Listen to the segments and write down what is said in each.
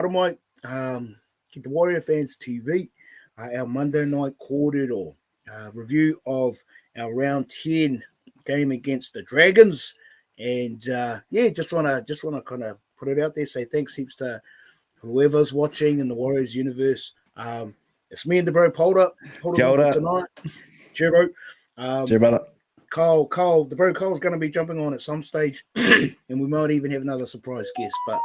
Dynamite, get the Warrior Fans TV, our Monday night corridor review of our round 10 game against the Dragons. And just wanna kind of put it out there. Say thanks heaps to whoever's watching in the Warriors universe. It's me and the bro Polder. Polder's on for tonight. Cheer, bro. Cheer, brother. Carl, the bro Carl's going to be jumping on at some stage, and we might even have another surprise guest. But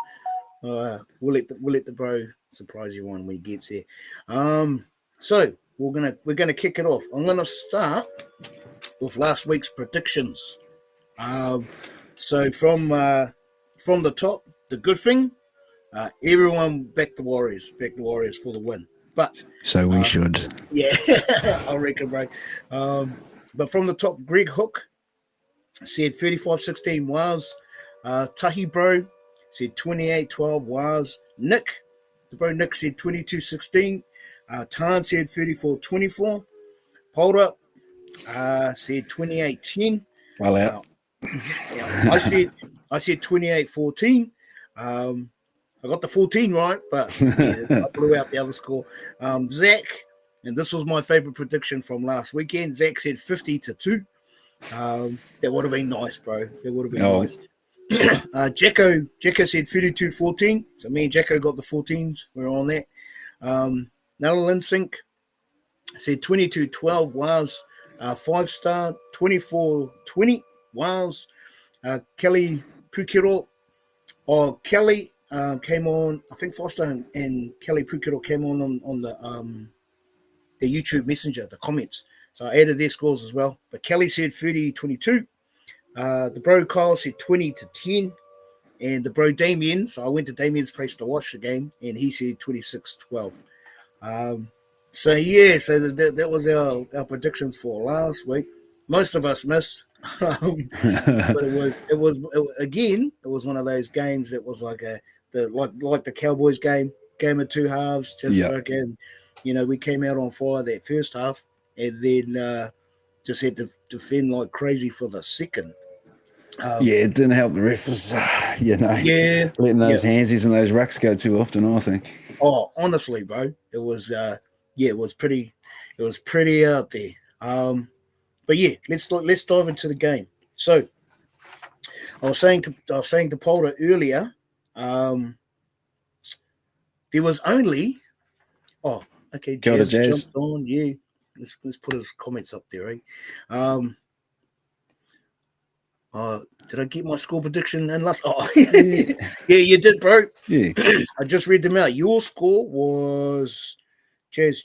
we'll let the bro surprise you when he gets here. So we're gonna kick it off. I'm gonna start with last week's predictions. So from the top, the good thing, everyone back the Warriors for the win. But so we should. Yeah, I reckon, bro. But from the top, Greg Hook said 35-16 Wales. Tahi Bro said 28-12 Wales. Nick said 22-16. Tan said 34-24. Polder said 28-10. Well out. I said 28-14. I got the 14 right, but I blew out the other score. Zach, and this was my favorite prediction from last weekend. Zach said 50-2. That would have been nice, bro. That would have been nice. Jacko said 32-14. So me and Jacko got the 14s. We're on that. Nella Linsink said 22-12 Wales. 5-star 24-20 Wales. Kelly Pukiro Kelly came on. I think Foster and Kelly Pukiro came on the YouTube Messenger, the comments. So I added their scores as well. But Kelly said 30-22. The bro Kyle said 20-10. And the bro Damien, so I went to Damien's place to watch the game, and he said 26-12. So that was our predictions for last week. Most of us missed. But it was one of those games that was like the Cowboys game of two halves. Just fucking, we came out on fire that first half, and then just had to defend like crazy for the second. It didn't help the refs, letting those handsies and those rucks go too often, I think. Oh, honestly, bro, it was it was pretty out there. But yeah, let's dive into the game. So I was saying to Polder earlier, there was only Jazz jumped on. Yeah, let's put his comments up there, right? Did I get my score prediction and last? Oh, yeah, you did, bro. Yeah, I just read them out. Your score was Jazz.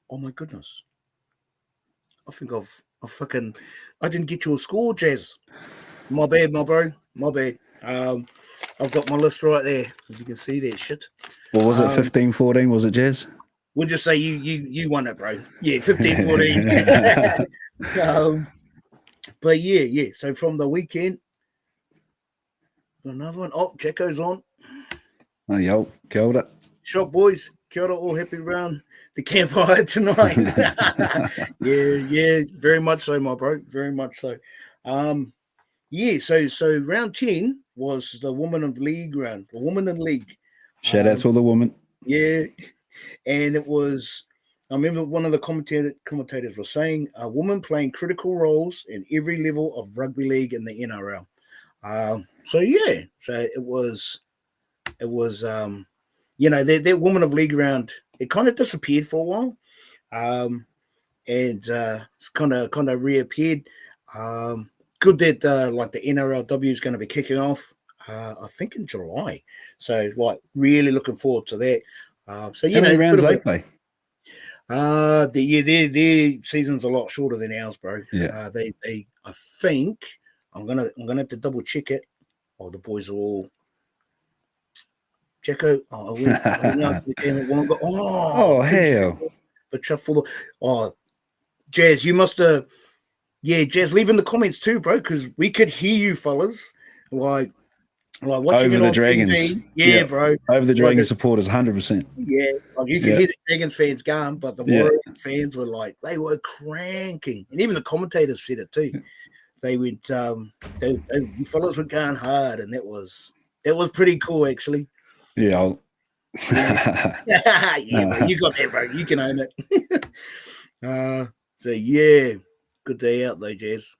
Oh my goodness. I think I didn't get your score, Jazz. My bad, my bro. My bad. I've got my list right there. If you can see that shit. Well, was it 15-14? Was it, Jazz? We'll just say you won it, bro. Yeah, 15-14. But yeah. So from the weekend, another one. Oh, Jacko's on. Oh, yo, killed it. Shop boys, kia ora, all happy round the campfire tonight. yeah, very much so, my bro. Very much so. So round 10 was the Woman in League round. The Woman in League. Shout out to all the women. Yeah. And it was, I remember one of the commentators was saying, a woman playing critical roles in every level of rugby league in the NRL. So it was that Woman of League round, it kind of disappeared for a while. And it's kind of reappeared. Good that like the NRLW is going to be kicking off, I think in July. So really looking forward to that. How many rounds they play? Their season's a lot shorter than ours, bro. Yeah. They I think I'm gonna have to double check it. Oh, the boys are all Jacko. Oh, hell! But full of, Jazz, you must have. Yeah, Jazz, leave in the comments too, bro, because we could hear you fellas like watching over it the on Dragons. TV. Yeah, bro. Over the Dragons supporters, 100%. Yeah, you could hear the Dragons fans going, but the Warriors fans were like, they were cranking, and even the commentators said it too. They went, you fellas were going hard, and that was It was pretty cool, actually. Yeah. Bro, you got that, bro. You can own it. So yeah, good day out though, Jazz.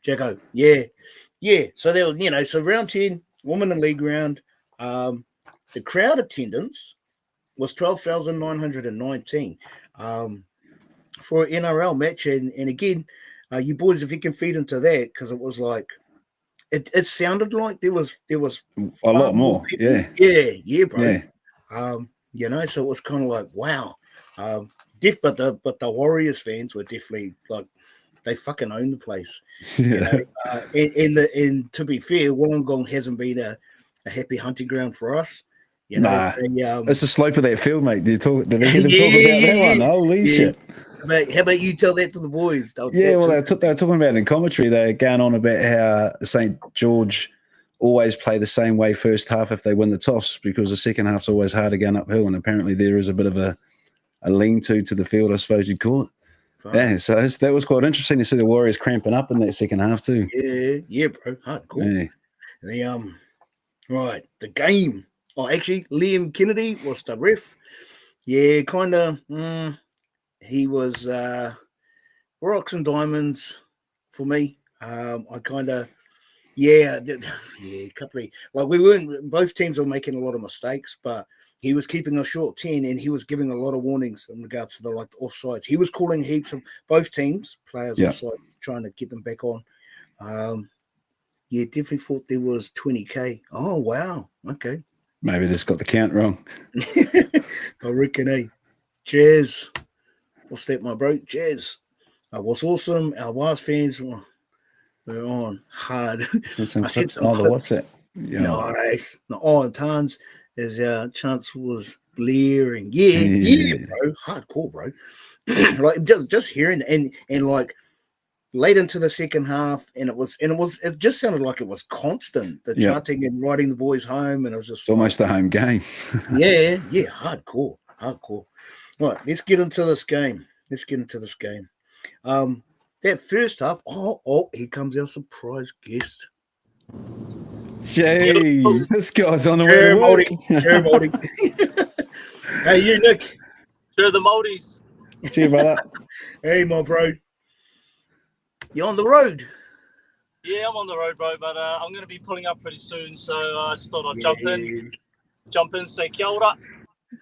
Jacko, yeah. So there was, so round 10, women in league round. The crowd attendance was 12,919 for an NRL match, and again, you boys, if you can feed into that, because it was like it sounded like there was a lot more people. Yeah, bro. Yeah. So it was kind of like wow. But the Warriors fans were definitely like they fucking own the place. And to be fair, Wollongong hasn't been a happy hunting ground for us. It's the slope of that field, mate. Did they hear them talk about that one? Holy shit. How about you tell that to the boys? They were talking about it in commentary. They're going on about how St. George always play the same way first half if they win the toss, because the second half's always harder going uphill, and apparently there is a bit of a lean-to the field, I suppose you'd call it. Fine. Yeah, so that was quite interesting to see the Warriors cramping up in that second half too. Yeah, bro. Hardcore. Yeah. Right, the game. Oh, actually, Liam Kennedy was the ref. Yeah, kind of. He was rocks and diamonds for me. I kind of, a couple of, like we weren't, both teams were making a lot of mistakes, but he was keeping a short 10 and he was giving a lot of warnings in regards to the offsides. He was calling heaps of both teams players offsides, trying to get them back on. Definitely thought there was 20K. Oh, wow. Okay. Maybe just got the count wrong. I reckon, Jazz. What's that, my bro? Jazz. Was awesome. Our Wars fans were on hard. I said some clips. What's it? Nice. Tons. His chance was blaring. Yeah, bro. Hardcore, bro. Like just hearing and like late into the second half, and it just sounded like it was constant. The chanting and riding the boys home, and it was just almost a home game. yeah, hardcore. Right, let's get into this game. That first half. Oh, here comes our surprise guest. Jay, this guy's on the way to work. Hey, you, Nick. Sure, the Maldies. See you, brother. Hey, my bro. You on the road? Yeah, I'm on the road, bro, but I'm going to be pulling up pretty soon, so I just thought I'd jump in, say kia ora.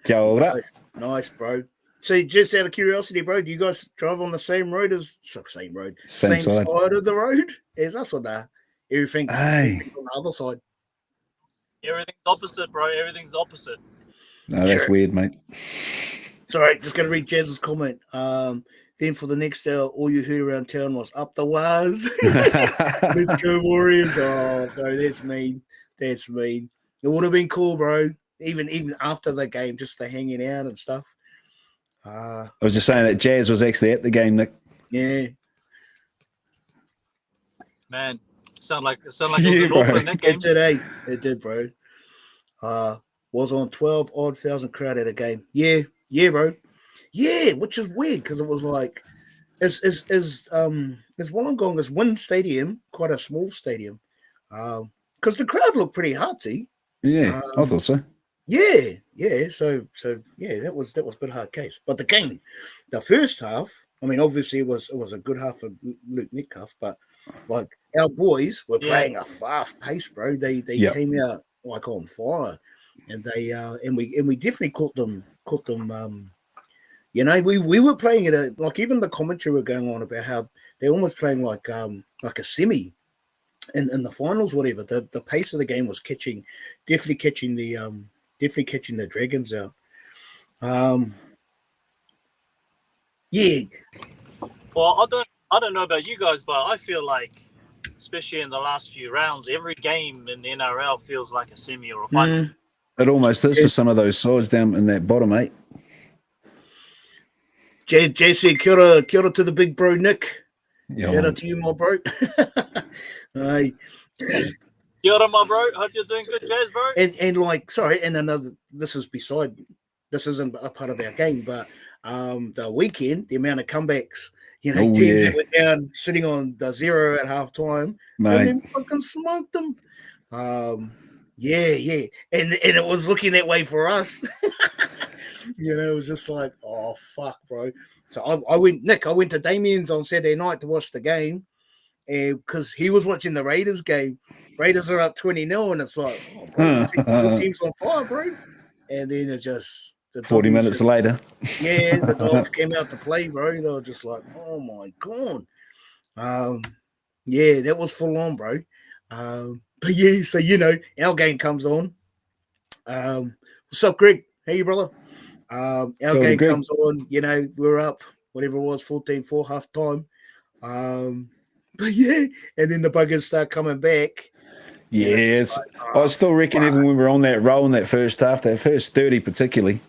Kia ora. Nice, bro. So, just out of curiosity, bro, do you guys drive on the same road same side of the road as us, or nah? Everything's on the other side. Everything's opposite, bro. Everything's opposite. No, that's weird, mate. Sorry, just going to read Jazz's comment. Then for the next hour, all you heard around town was up the wires. Let's go, Warriors. Oh, bro, that's mean. It would have been cool, bro. Even after the game, just the hanging out and stuff. I was just saying that Jazz was actually at the game, Nick. Yeah. Man, sound like it was an Auckland that game. It did, bro. Was on 12,000 crowd at a game. Yeah, bro. Yeah, which is weird because it was like, is Wollongong is one stadium, quite a small stadium, because the crowd looked pretty hearty. Yeah, I thought so. Yeah. So that was a bit hard case. But the game, the first half, I mean, obviously it was a good half of Luke Metcalf, but like our boys were playing a fast pace, bro. They came out like on fire, and they and we definitely caught them. We were playing it like even the commentary were going on about how they're almost playing like a semi in the finals, whatever. The pace of the game was definitely catching the Dragons out. Yeah. Well, I don't know about you guys, but I feel like, especially in the last few rounds, every game in the NRL feels like a semi or a final. It almost is for some of those sides down in that bottom 8. JC, kia ora to the big bro, Nick. Yeah, shout out to you, my bro. Hey. Kia ora, my bro. Hope you're doing good, Jazz, bro. And another, this isn't a part of our game, but the weekend, the amount of comebacks, teams that were down, sitting on the 0 at half time, and then fucking smoked them. Yeah. And it was looking that way for us. It was just like, oh, fuck, bro. So I went to Damien's on Saturday night to watch the game. And because he was watching the Raiders game. Raiders are up 20-0, and it's like, oh, bro, your team's on fire, bro. And then it's just... 40 minutes later. Yeah, the dogs came out to play, bro. They were just like, oh, my God. Yeah, that was full on, bro. But yeah, so our game comes on. What's up, Greg? Hey, brother. Our game comes on. We're up, whatever it was, 14-4 half time. But yeah, and then the buggers start coming back. Yes, like, I still reckon even when we were on that roll in that first half, that first 30 particularly,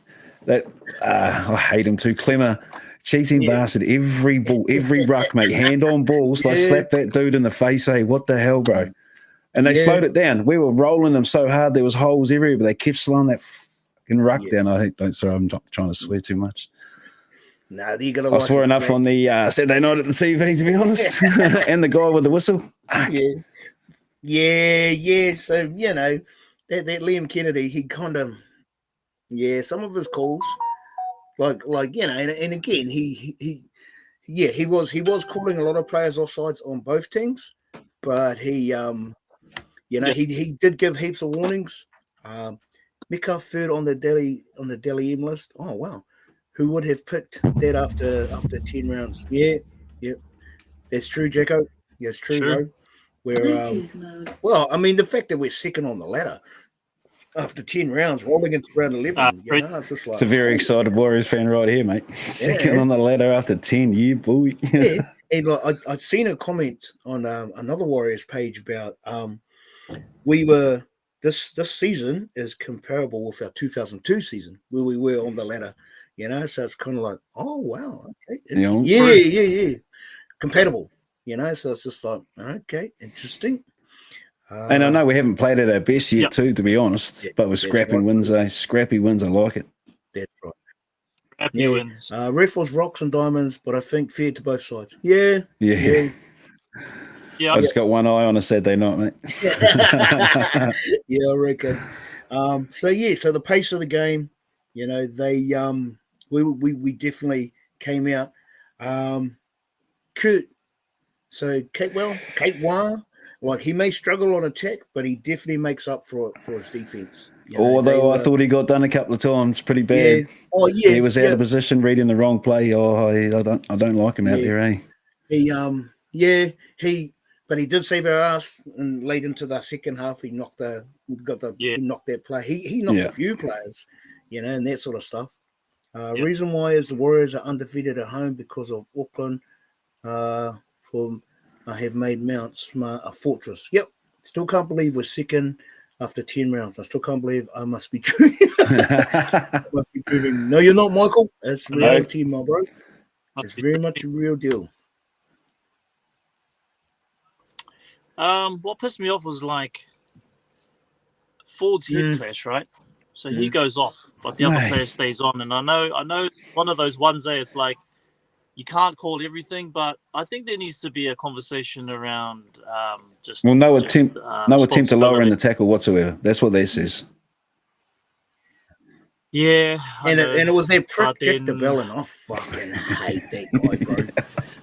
that I hate him too. Clemmer, cheating bastard. Every ball, every ruck, mate, hand on balls. Like slap that dude in the face. Hey, what the hell, bro? And they slowed it down. We were rolling them so hard there was holes everywhere, but they kept slowing that fucking ruck down. Sorry, I'm not trying to swear too much. No, you gotta. I swore enough on the Saturday night at the TV, to be honest. And the guy with the whistle. Yeah. So that Liam Kennedy, he kind of, some of his calls, like and again, he was calling a lot of players offsides on both teams, but he he did give heaps of warnings. Mika third on the Delhi M list. Oh wow. Who would have picked that after 10 rounds? Yeah. That's true, Jacko. Yes, true, bro. Well, I mean, the fact that we're second on the ladder after 10 rounds, rolling into round 11, it's just like... It's a very excited Warriors fan right here, mate. Second on the ladder after 10, boy. Yeah, and I'd seen a comment on another Warriors page about this season is comparable with our 2002 season where we were on the ladder. So it's kind of like, oh wow, okay, yeah, compatible. So it's just like, okay, interesting. And I know we haven't played at our best yet, too, to be honest. But with scrappy wins, scrappy wins, I like it. That's right. Scrappy wins. Ref was rocks and diamonds, but I think fair to both sides. Yeah. I just got one eye on a Saturday night, mate. Yeah, I reckon. So the pace of the game, they we definitely came out. Kate Wah, like he may struggle on attack, but he definitely makes up for his defense. Although I thought he got done a couple of times, pretty bad. Yeah. He was out of position, reading the wrong play. I don't like him out there, eh? But he did save our ass, and late into the second half, he knocked that play. He knocked a few players, and that sort of stuff. Reason why is the Warriors are undefeated at home because of Auckland. Have made Mount Smart a fortress. Yep. Still can't believe we're second after 10 rounds. I still can't believe I must be true. No, you're not, Michael. That's reality, my bro. It's very much a real deal. What pissed me off was like Ford's head clash, right? So he goes off, but the other player stays on. And I know one of those ones there, it's like you can't call everything, but I think there needs to be a conversation around no attempt to lower in the tackle whatsoever. That's what this is. Yeah, and it was that prick Jack DeBellin. I fucking hate that guy, bro.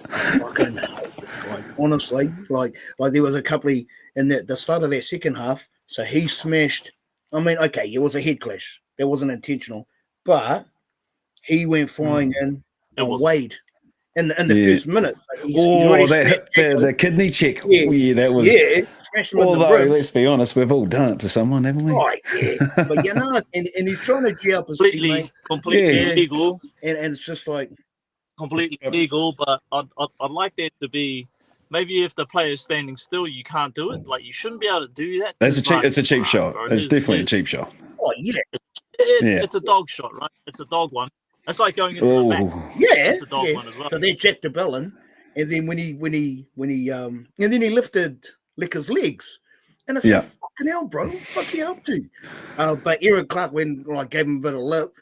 I fucking hate that guy. Honestly, like there was a couple in the start of that second half. So he smashed. I mean, okay, it was a head clash. That wasn't intentional, but he went flying in on Wade. In the first minute, the kidney check. That was. Yeah, although let's be honest, we've all done it to someone, haven't we? Right, yeah. But and he's trying to G up his teammate. Completely legal, and it's just like completely legal. But I'd like that to be. Maybe if the player is standing still, you can't do it. Like you shouldn't be able to do that. It's a cheap shot. Bro. It's definitely a cheap shot. Oh yeah, it's a dog shot, right? It's a dog one. It's like going into the back. Yeah, it's a dog one as well. So they jacked the bellin, and then when he and then he lifted Licker's legs, and I said, "Fucking hell, bro, what the fuck you up to?" But Aaron Clark gave him a bit of lip,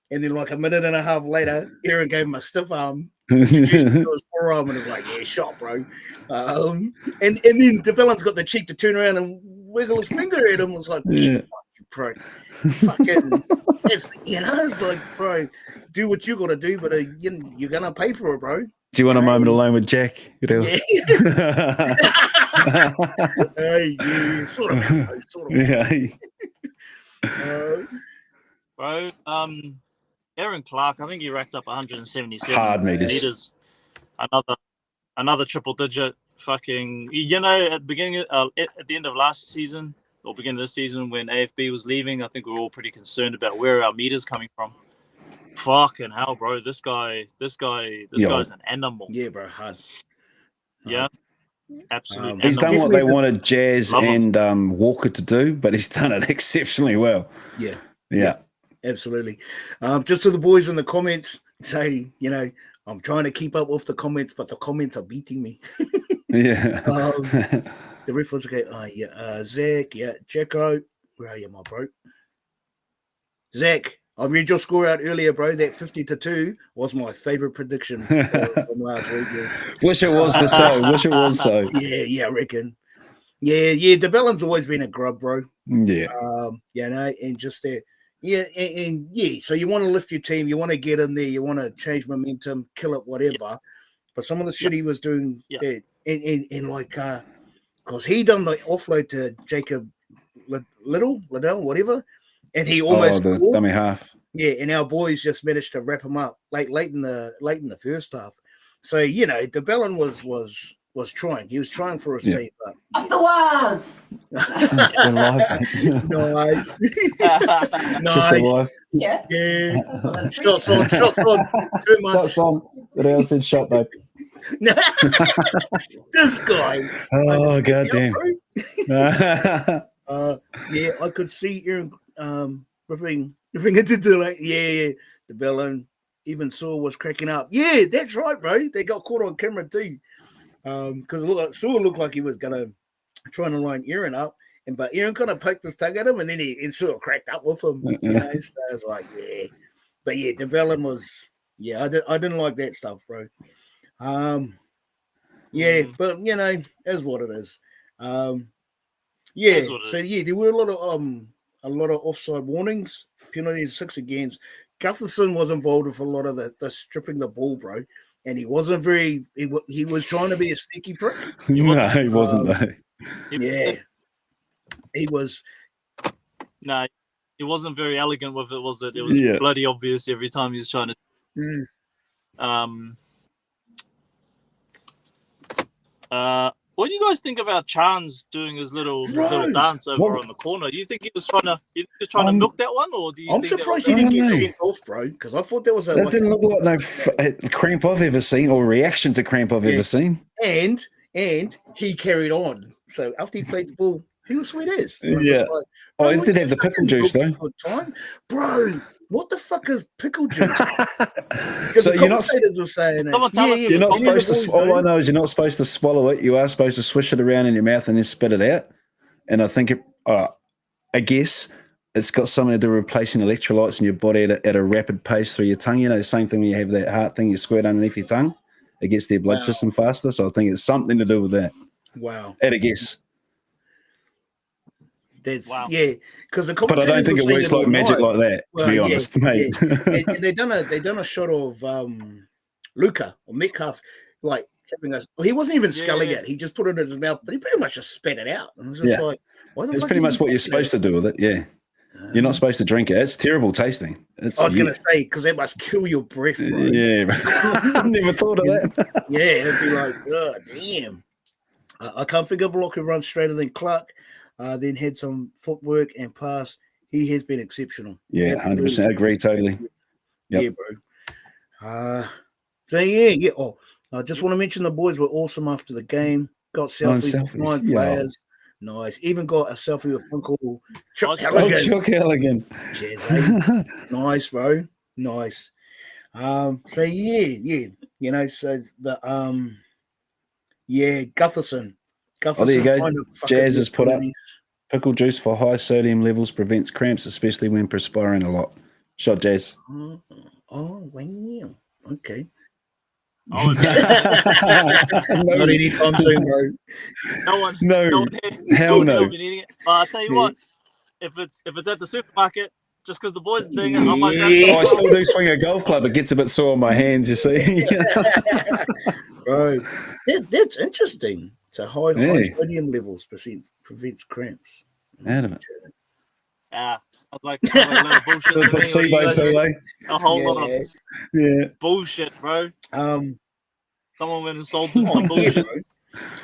and then like a minute and a half later, Aaron gave him a stiff arm. His forearm and was like, "Yeah, shot, bro." And then DeBellin's got the cheek to turn around and wiggle his finger at him. Was like, Yeah. you bro, fucking, it's like, bro, do what you gotta do, but you're gonna pay for it, bro. Do you want a moment alone with Jack? Yeah. Yeah, sort of. Yeah. Bro, Aaron Clark, I think he racked up 177 Hard meters. Another triple digit. Fucking, at the end of last season or beginning of this season when AFB was leaving, I think we were all pretty concerned about where our meters coming from. Fucking hell, bro! This guy's an animal. Yeah, bro, hard. Yeah, absolutely. He's done what they wanted Jazz and Walker to do, but he's done it exceptionally well. Yeah, absolutely. Just to the boys in the comments, say, I'm trying to keep up with the comments, but the comments are beating me. Yeah. The ref was okay. Zach, Jacko, where are you, my bro? Zach, I read your score out earlier, bro. That 50-2 was my favorite prediction from last week. Yeah. Wish it was so. Yeah, I reckon. Yeah, DeBellin's always been a grub, bro. Yeah. And just that. Yeah, and so you want to lift your team, you want to get in there, you want to change momentum, kill it, whatever. Yeah. But some of the shit he was doing, and like, because he done the offload to Jacob Liddell, whatever, and he almost the dummy half. Yeah, and our boys just managed to wrap him up late in the first half. So DeBellin was trying. He was trying for his team. But, Up the wires. Nice. Just the wife. Yeah. Shots on. Too much. Shots on. What else said shot, babe? This guy. Oh, goddamn. I could see Aaron ripping into the DeBellin. Even Saul was cracking up. Yeah, that's right, bro. They got caught on camera too. Because Saul looked like he was trying to line Aaron up, but Aaron kind of poked his tongue at him, and then he sort of cracked up with him. So I was like, but DeBellin was, I didn't like that stuff, bro. But that's what it is. So there were a lot of offside warnings, penalties, 6 games. Gutherson was involved with a lot of the stripping the ball, bro. And he wasn't very. He was trying to be a sneaky prick. He wasn't. He was. No, he wasn't very elegant with it, was it? It was bloody obvious every time he was trying to. What do you guys think about Chance doing his little dance over on the corner? Do you think he was trying to milk that one, or do you? I'm surprised he didn't get sent off, bro, because I thought that was that didn't look like no cramp I've ever seen or reaction to cramp I've ever seen. And he carried on. So after he played the ball, he was sweet as. He did have the pickle juice though, bro. What the fuck is pickle juice? So you're not saying you're not supposed to. All I know is you're not supposed to swallow it. You are supposed to swish it around in your mouth and then spit it out. And I think I guess it's got something to do with replacing electrolytes in your body at a rapid pace through your tongue. The same thing when you have that heart thing, you squirt underneath your tongue. It gets their blood system faster. So I think it's something to do with that. Wow. At a guess. Because the but I don't think it works like magic like that, to be honest, mate. And they done a shot of Luca or Metcalf, like having us. Well, he wasn't even sculling it; he just put it in his mouth, but he pretty much just spat it out. And it was just like, why the fuck? It's pretty much what you're supposed to do with it. Yeah, you're not supposed to drink it. It's terrible tasting. I was going to say because it must kill your breath. Bro. Yeah, I never thought of that. It'd be like, oh damn. I can't think of a lot who runs straighter than Clark. Then had some footwork and pass. He has been exceptional. Yeah, 100%. Agree totally. Yeah, bro. Oh, I just want to mention the boys were awesome after the game. Got selfies with 9 players. Nice. Even got a selfie with Uncle Chuck Halligan. Chuck Halligan. Cheers, eh? Nice, bro. Nice. So so the Gutherson. Oh, there you go. Jazz has put up pickle juice for high sodium levels prevents cramps, especially when perspiring a lot. Shot Jazz. Oh, wow. Okay. Oh, Not anytime soon, bro. no one, No, no one hell will no. be needing it. But I'll tell you Yeah. what, if it's at the supermarket, just because the boys are doing it, I might grab Oh, I some. still do swing a golf club. It gets a bit sore on my hands, you see. Bro, that's interesting. So high Yeah. sodium levels prevents cramps. Out of it. Sounds like a lot of bullshit to me. What do you Placebo guys pill, reckon? eh? A whole lot of Yeah. bullshit, bro. Someone went and sold them Oh, some yeah, bullshit.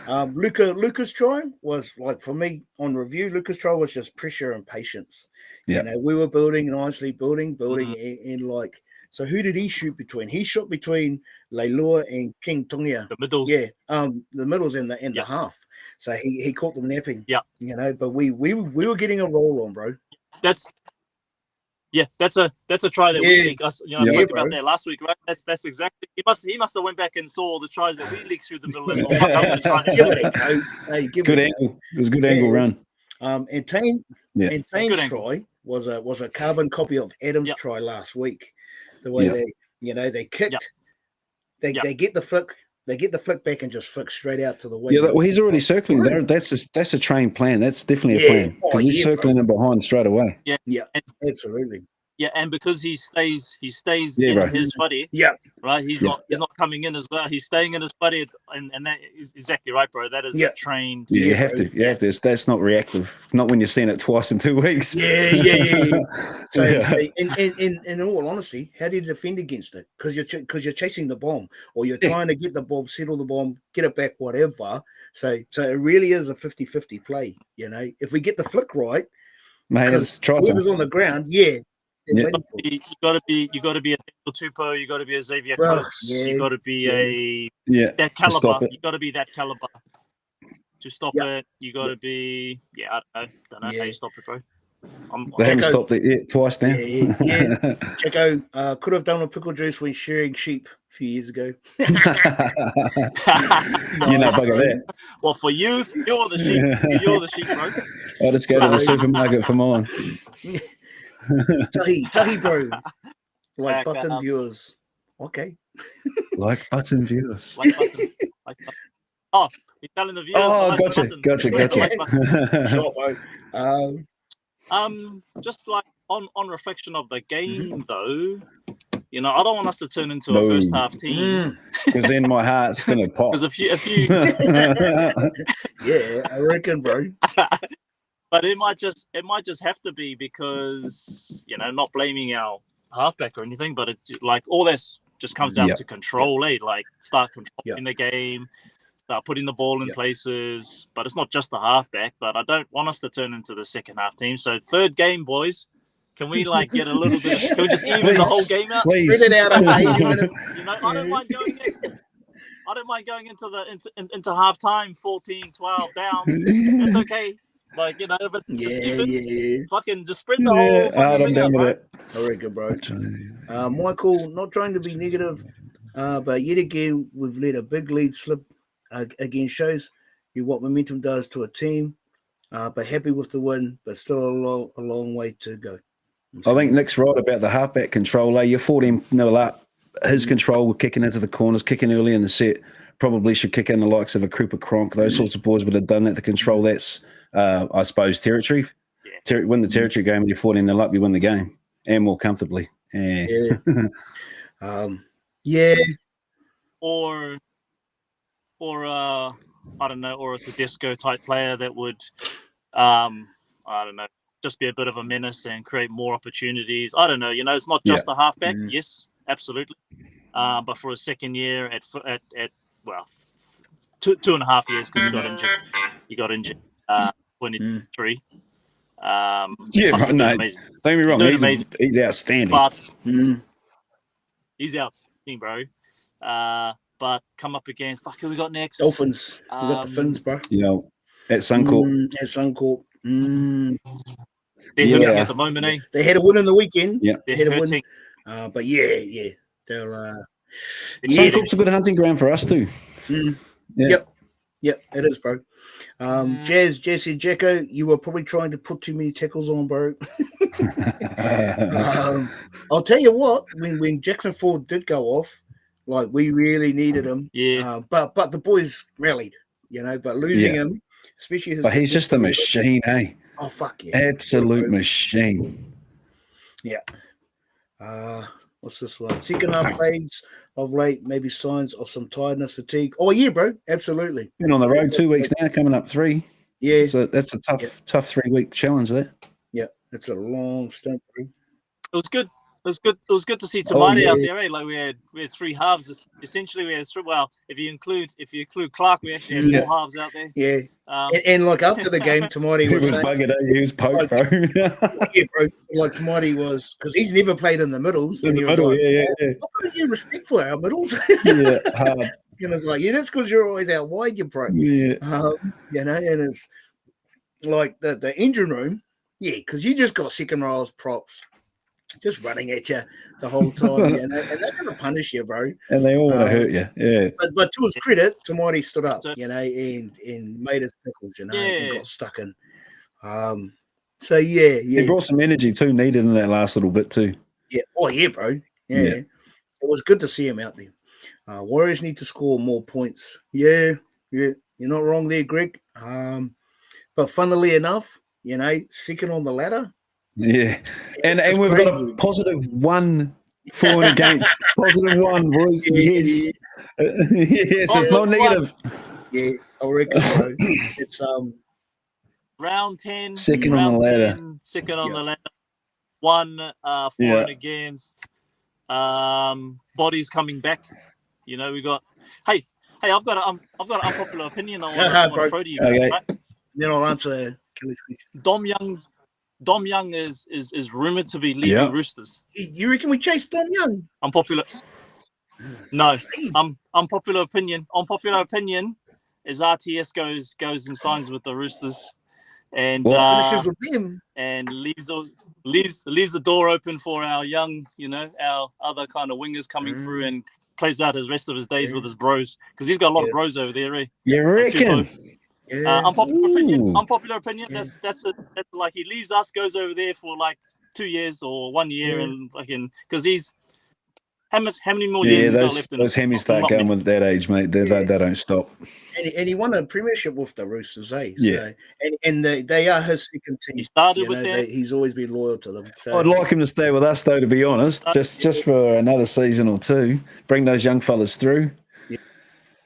bro. Luca's try was like, for me on review, Luca's try was just pressure and patience. Yeah. You know, we were building nicely, building, and like, so who did he shoot between? He shot between Leilua and King Tongia. The middles. Yeah, the middles and the Yeah. half. So he caught them napping. Yeah. You know, but we were getting a roll on, bro. That's a try that we leaked. Us, Yeah, spoke bro. about that last week, right? That's exactly. He must have went back and saw all the tries that we leaked through the middle. And thought, I'm gonna try that. Give it a go. Hey, give Good it angle. It was a good angle run. and Tane's Good angle. try was a carbon copy of Adam's try last week. The way they kicked, they get the flick. They get the flick back and just flick straight out to the way. Yeah, well, he's already circling there. That's a trained plan. That's definitely a plan because he's circling them behind straight away. Yeah, absolutely. Yeah, and because he stays Yeah, in bro. his footy. Yeah, right. He's not coming in as well. He's staying in his footy, and that is exactly right, bro. That is trained. Yeah, you have to. You have to. That's not reactive. Not when you've seen it twice in 2 weeks. Yeah. So, in all honesty, how do you defend against it? Because you're chasing the bomb, or you're trying to get the bomb, settle the bomb, get it back, whatever. So it really is a 50-50 play. You know, if we get the flick right, man, it's try whoever's on the ground, you got to be a Daniel Tupou. You got to be a Xavier Coates. You got to be that caliber. You got to be that caliber to stop it. You got to be I don't know how you stop it, bro. They haven't stopped it yet, twice now. Yeah. Checo could have done a pickle juice when shearing sheep a few years ago. You know, bugger that. Well, for you, you're the sheep. You're the sheep, bro. I'll just go to the supermarket for mine. Tahi, bro. Like button viewers. Okay. Like button viewers. Like button. Oh, you're telling the viewers. Oh, gotcha. Shot, bro. Just like on reflection of the game, though, you know, I don't want us to turn into a first half team because then my heart's gonna pop. Because if you, yeah, I reckon, bro. But it might just have to be because, you know, not blaming our halfback or anything, but it's like all this just comes down to control, like start controlling the game, start putting the ball in places. But it's not just the halfback. But I don't want us to turn into the second half team. So third game, boys, can we like get a little bit? Can we just even the whole game out? Spread it out. You know, I don't mind going in. I don't mind going into half time 14-12 down. It's okay. Like, you know, but fucking just spread the whole. I'm down with it. I reckon, bro. Michael, not trying to be negative, but yet again, we've let a big lead slip against shows you what momentum does to a team. But happy with the win, but still a long way to go. I think Nick's right about the halfback control. You're 14-0 up. His control with kicking into the corners, kicking early in the set, probably should kick in the likes of a Krupa Kronk. Those sorts of boys would have done that to control that's, I suppose, territory. Win the territory game, you're 14-0 up, you win the game, and more comfortably. Or I don't know, or a Tedesco type player that would, I don't know, just be a bit of a menace and create more opportunities. I don't know. You know, it's not just a halfback. Yes, absolutely. But for a second year at 2.5 years because he got injured. 23. Right, no, amazing. Don't get me wrong. He's outstanding. But he's outstanding, bro. But come up against who we got next? Dolphins. We got the Fins, bro. You know, at Suncorp. They're hurting at the moment, eh? They had a win in the weekend. Yeah, they're hurting. But they'll. Suncorp's a good hunting ground for us too. Yep, it is, bro. Jesse Jacko, you were probably trying to put too many tackles on, bro. I'll tell you what, when Jackson Ford did go off, Like we really needed him. Yeah. But the boys rallied, but losing him, especially his. But he's just a machine, eh? Oh fuck yeah! Absolute machine. Yeah. What's this one? Second half fades of late, maybe signs of some tiredness, fatigue. Oh yeah, bro, absolutely. Been on the road 2 weeks now, coming up 3. Yeah. So that's a tough 3-week challenge there. Yeah, it's a long stint, bro. It was good. It was good to see Tamari out there, eh? Like we had 3 halves. Essentially, we had 3. Well, if you include Clark, we actually had 4 halves out there. Yeah. And like after the game, Tamari was saying, buggered, he was poked, bro. Yeah, bro. Like Tamari was, because he's never played in the middles. In and the he was middle, like, yeah. What do you respect for our middles? Yeah, hard. And it's like, that's because you're always out wide, you bro. Yeah. And it's like the engine room, because you just got second rows props just running at you the whole time, and they're going to punish you, bro. And they all want to hurt you, yeah. But to his credit, Tamari stood up, and made his pickles, and got stuck in. So yeah. He brought some energy too, needed in that last little bit too. Yeah. Oh yeah, bro. Yeah. It was good to see him out there. Warriors need to score more points. Yeah. You're not wrong there, Greg. But funnily enough, second on the ladder. Yeah, and we've got a +1 for and against. +1, boys. Yes. Yes, it's not negative. Yeah, I reckon, bro. It's round 10. Second on the ladder. Second on the ladder. 1 for and against. Bodies coming back. We got. Hey, I've got an unpopular opinion on what I want to throw to you guys. Okay. Right? Then I'll answer Kelly's question. Dom Young is rumored to be leaving Roosters. You reckon we chase Dom Young? Unpopular. No, unpopular opinion. Unpopular opinion is RTS goes and signs with the Roosters, and finishes with them, and leaves the door open for our young, our other kind of wingers coming through and plays out his rest of his days with his bros, because he's got a lot of bros over there. Eh? You reckon? Unpopular opinion. That's like he leaves us, goes over there for like 2 years or 1 year, and fucking because he's how many more years he's got left in those Hemis start going with that age, mate. They don't stop. And he won a premiership with the Roosters, eh? Yeah. So, and they are his second team. He started with them. He's always been loyal to them. So. I'd like him to stay with us, though, to be honest, just for another season or 2. Bring those young fellas through.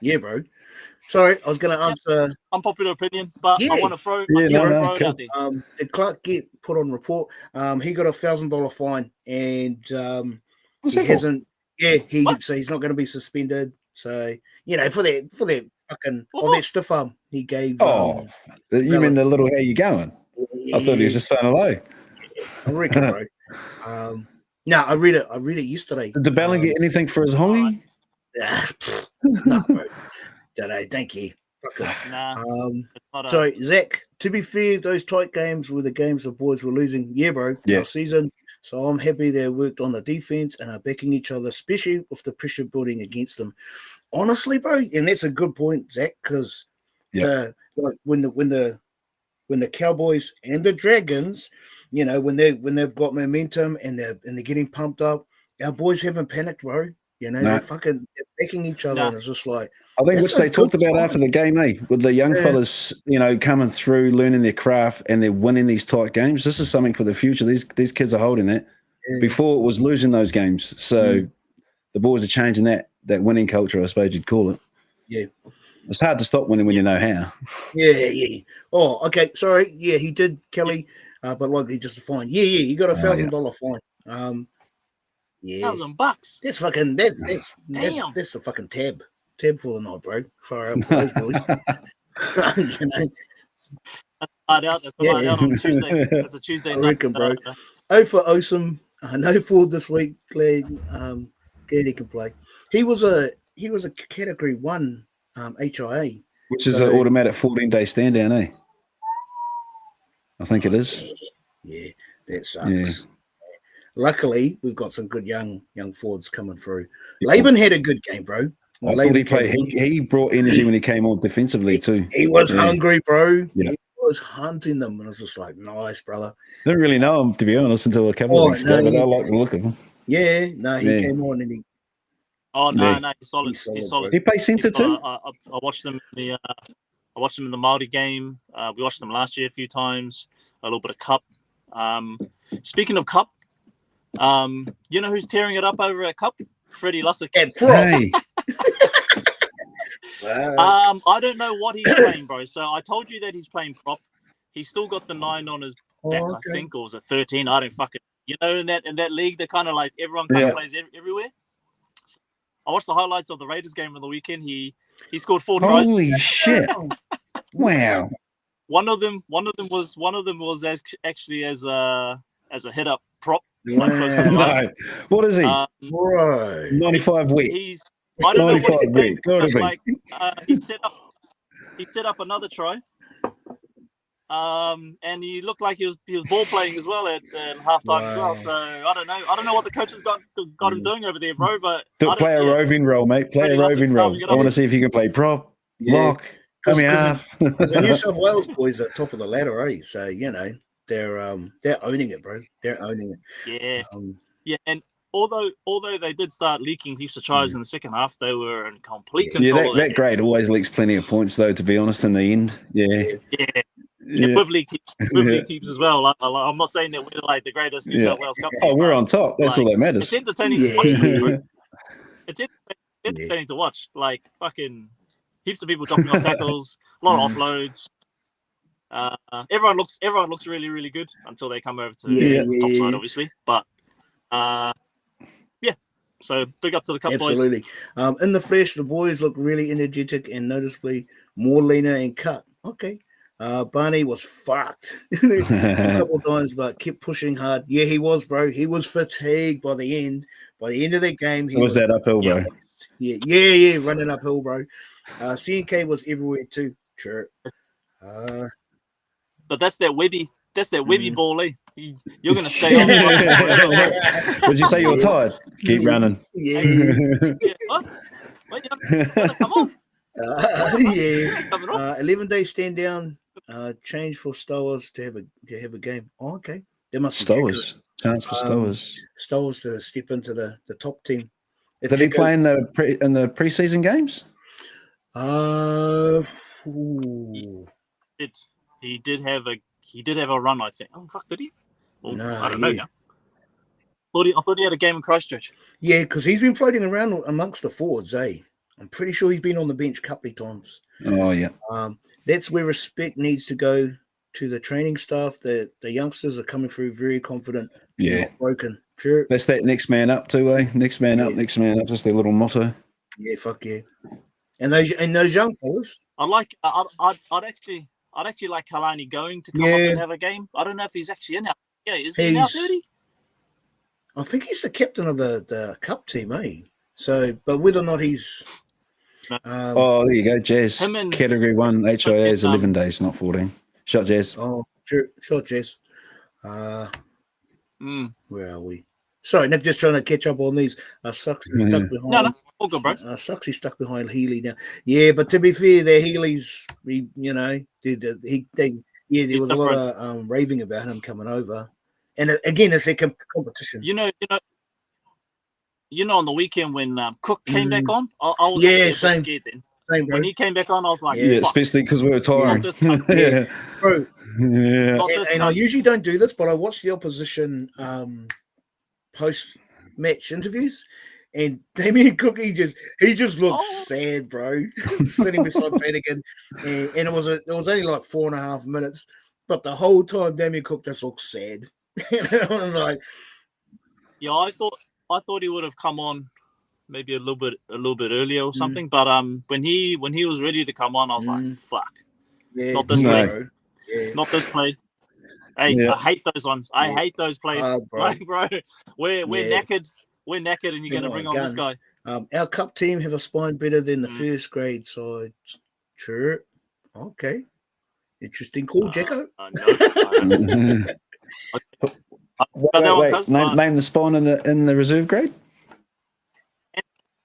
Yeah, bro. Sorry, I was going to answer. Unpopular opinion, but I want to throw. Did Clark get put on report? He got a $1,000 fine, and he hasn't. Yeah, so he's not going to be suspended. So for that fucking that stiff arm he gave. You mean the little how you going? I thought he was just saying hello. I reckon, bro. No, I read it yesterday. Did the Ballon get anything for his hongy? No, bro. Don't know. Thank you. So Zach, to be fair, those tight games were the games the boys were losing. Yeah, bro. Last season. So I'm happy they worked on the defense and are backing each other, especially with the pressure building against them. Honestly, bro, and that's a good point, Zach, because like when the Cowboys and the Dragons, when they've got momentum and they're getting pumped up, our boys haven't panicked, bro. They're backing each other, and it's just like. I think which they talked about after the game, with the young fellas, coming through, learning their craft, and they're winning these tight games. This is something for the future. These kids are holding that. Yeah. Before it was losing those games. So the boys are changing that winning culture, I suppose you'd call it. Yeah. It's hard to stop winning when you know how. Yeah. Oh, okay. Sorry. Yeah, he did, Kelly, but like he just a fine. Yeah, he got a $1,000 fine. $1,000. That's fucking that's the fucking tab for the night, bro. Far out for those boys. That's out on Tuesday. That's a Tuesday night. I reckon, bro. Oh, for awesome. No Ford this week. Glad he can play. He was a category 1 HIA, which is an automatic 14-day stand down, eh? I think it is. Yeah, that sucks. Yeah. Luckily, we've got some good young Fords coming through. Laban had a good game, bro. I thought he played. He brought energy when he came on defensively too. He was hungry, bro. Yeah. He was hunting them, and I was just like, "Nice, brother." I didn't really know him, to be honest, until a couple of weeks ago, but I like the look of him. Yeah, no, he came on and Oh Yeah. no, he's solid. He's solid. He plays centre too. I watched them in the I watched them in the Māori game. We watched them last year a few times. A little bit of cup. Speaking of cup, you know who's tearing it up over at cup? Freddie Lussick. Hey. I don't know what he's playing, bro. So I told you that he's playing prop. He's still got the 9 on his back, I think, or was it 13? I don't fucking. You know, in that league, they're kind of like everyone kind of plays everywhere. So I watched the highlights of the Raiders game on the weekend. He scored 4 tries. Holy shit! Wow. One of them was actually as a hit up prop. Wow. No. What is he? Right. 95 wet. I don't know 95 what he's wet. Gotta be. like. He set up another try. And he looked like he was ball playing as well at halftime as well. So I don't know what the coaches got him doing over there, bro. But play a roving role, mate. Play a roving role. I want to see if you can play prop, lock, come half. The New South Wales boys are top of the ladder, eh? So you know they're owning it, bro. They're owning it. Yeah, yeah. And although they did start leaking heaps of tries in the second half, they were in complete control. Yeah, that grade always leaks plenty of points, though. To be honest, in the end, yeah. With league teams as well. I'm not saying that we're like the greatest New South Wales Cup team. Oh, we're on top. That's all that matters. It's entertaining to watch. It's entertaining to watch. Like fucking heaps of people dropping off tackles, a lot of offloads. Everyone looks really, really good until they come over to the top side, obviously. But so big up to the Cup boys. Absolutely. In the flesh, the boys look really energetic and noticeably more leaner and cut. Okay. Barney was fucked a couple of times, but kept pushing hard. Yeah, he was, bro. He was fatigued by the end. By the end of that game, he was that uphill, bro. Yeah, running uphill, bro. CNK was everywhere too. Sure. But that's that Webby ball, eh? You're gonna stay on. Did you say you were tired? Keep running. Yeah. What? Wait, you're gonna come off. 11 days stand down. Change for Stowers to have a game. Oh, okay. There must be Stowers. Chance for Stowers. Stowers to step into the top team. Did he play in the preseason games? He did have a run, I think. Oh fuck, did he? Well, no, I don't know now. I thought he had a game in Christchurch. Yeah, because he's been floating around amongst the forwards, eh? I'm pretty sure he's been on the bench a couple of times. Oh yeah. That's where respect needs to go to the training staff. The youngsters are coming through very confident. Yeah. Not broken. Sure. That's that next man up too, eh? Next man up, next man up. That's their little motto. Yeah, fuck yeah. And those young fellas. I'd actually like Kalani going to come up and have a game. I don't know if he's actually in now. Yeah, is he now 30? I think he's the captain of the cup team, eh? So, but whether or not he's there you go, Jazz. Category 1 HIA is 11 days, not 14. Shot Jazz. Oh, sure, Jazz. Where are we? Sorry, Nick, just trying to catch up on these. Sucks stuck behind. No, all good, bro. Sucks he's stuck behind Healy now. Yeah, but to be fair, the Healy's, there was a lot of raving about him coming over, and again, it's a competition. On the weekend when Cook came back on, I was a bit scared then. Same, bro. When he came back on, I was like, especially because we were tiring. Bro. Yeah. And I usually don't do this, but I watch the opposition post-match interviews, and Damien Cook, he just looks sad, bro, sitting beside Flanagan, and it was only like 4.5 minutes, but the whole time Damien Cook just looks sad. I was like, I thought he would have come on maybe a little bit earlier or something, but when he was ready to come on, I was like, fuck, not this play, not this play. Hey, I hate those ones. I hate those plays. Bro. Like, bro, we're knackered. We're knackered, and you're going to bring on this guy. Our cup team have a spine better than the first grade side. Sure. Okay. Interesting call, Jacko. Name the spawn in the reserve grade.